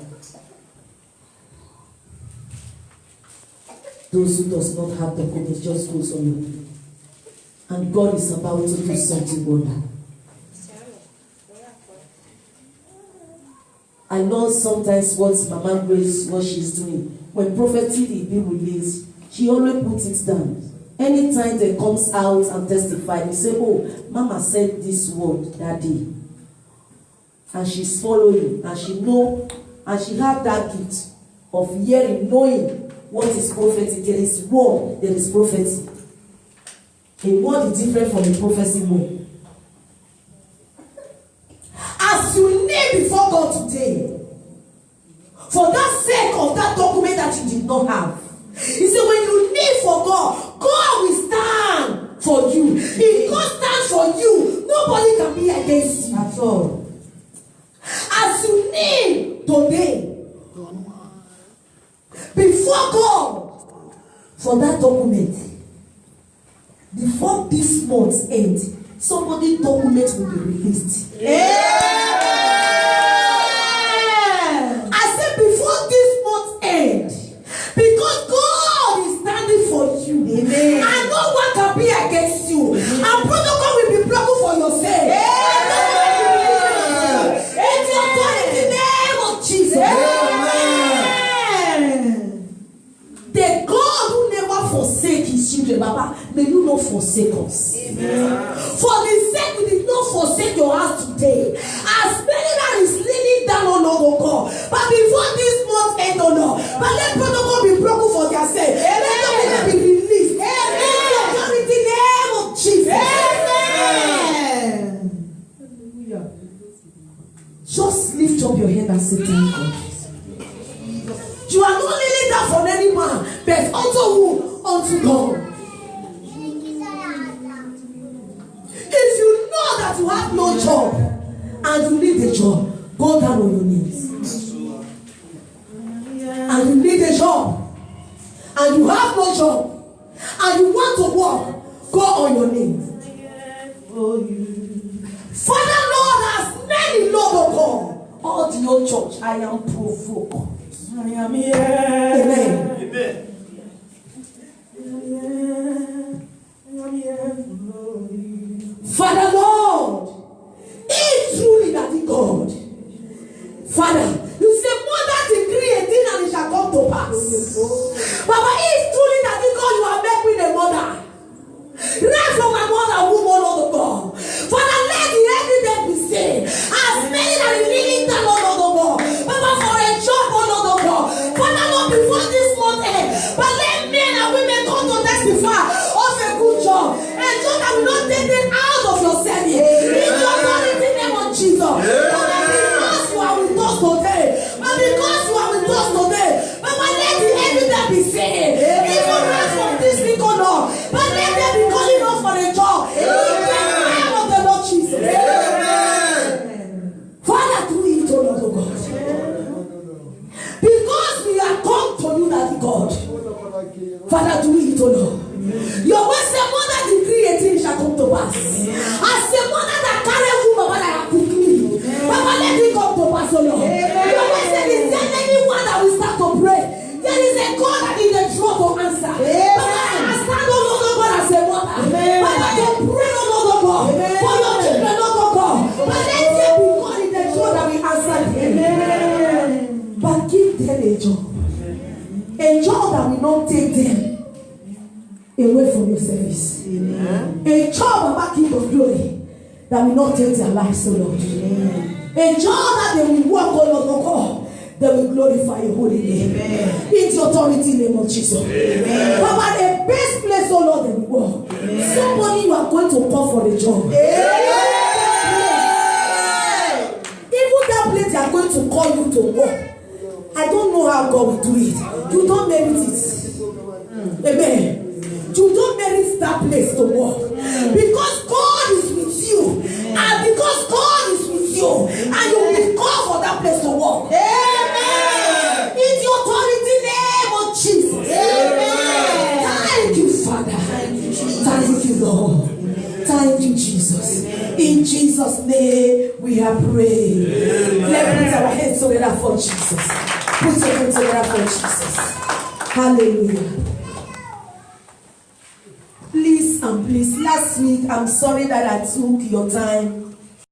Those who does not have documents, just goes on your knee. And God is about to do something wonderful. I know sometimes what Mama Grace, what she's doing. When prophecy is being released, she always puts it down. Anytime they comes out and testify, they say, oh, Mama said this word that day. And she's following, and she know, and she have that gift of hearing, knowing what is prophetic. There is word, there is prophecy. A word is different from a prophecy word. As you kneel before God today, for that sake of that document that you did not have, he said, when you kneel for God, God will stand for you. If God stands for you, nobody can be against you at all. As you kneel today before God for that document, before this month's end, somebody's document will be released. Yeah. I said before this month's end, because God is standing for you. Amen. And no one can be against you. Amen. And protocol will be broken for your sake. It's your God in the name of Jesus. Amen. The God who never forsake his children, Baba, may you not forsake us. Amen. For the sake we did not forsake your house today. As many that is leaning down on Lord God. But before this month end, oh Lord, but let protocol be broken for their sake. Let them be released. Amen. In the name of Jesus. Amen. Hallelujah. Just lift up your head and say thank God. You are not kneeling down for any man, but unto who? Unto God. If you know that you have no job and you need a job, go down on your knees. And you need a job and you have no job and you want to work, go on your knees. Father Lord, as many Lord of God, all the old church, I am provoked.
I am here. Amen. Father Lord, He truly that He God. Father, you say more than decree a thing and it shall come to pass. Baba, He is truly that He God. You have made me the mother. Right from my mother womb, oh Lord of God. Father, let the evidence be seen. As many that are living that, Lord of God. Baba, for a job, oh Lord of God. Father, Lord, before this month end, but let men and women come to testify of a good job. A job that will not take them out of your service. In your authority name of Jesus. Baba, because you are with us today. And because you are with us today. Baba, let the evidence be seen. Even right from this week, oh Lord. But let them be calling us for a job. In the name of the Lord Jesus. Father, do it, oh Lord of God. Because we are come to you, Daddy God. Father, do it, oh Lord. Your word said, mother decree a thing shall come to pass. As the mother that carries whom Baba I have decreed. Baba, let it come to pass, oh Lord. Your word said, is there anyone that will start to pray? There is a God that is the throne to answer. Baba, I stand, oh Lord of God, as a mother. Baba, you pray, oh Lord of God, for your children, Lord of God. But let there be God in the throne that will answer them. But give them a job. A job that will not take them away from your service. A job about King of Glory that will not take their lives, O Lord. A job that they will walk, O Lord of God, that will glorify your holy name. In the authority name of Jesus. Baba, the best place, O Lord, they will walk. Somebody you are going to call for the job. Even that place they are going to call you to work. I don't know how God will do it. You don't merit it. Amen. You don't merit that place to work. Because God is with you. And because God is with you. And you will be called for that place to work. Amen. In the authority name of Jesus. Amen. Thank you, Father. Thank you, Lord. Thank you, Jesus. In Jesus' name we have prayed. Let's put our hands together for Jesus. Put your hands together for Jesus. Hallelujah. Please and please, last week, I'm sorry that I took your time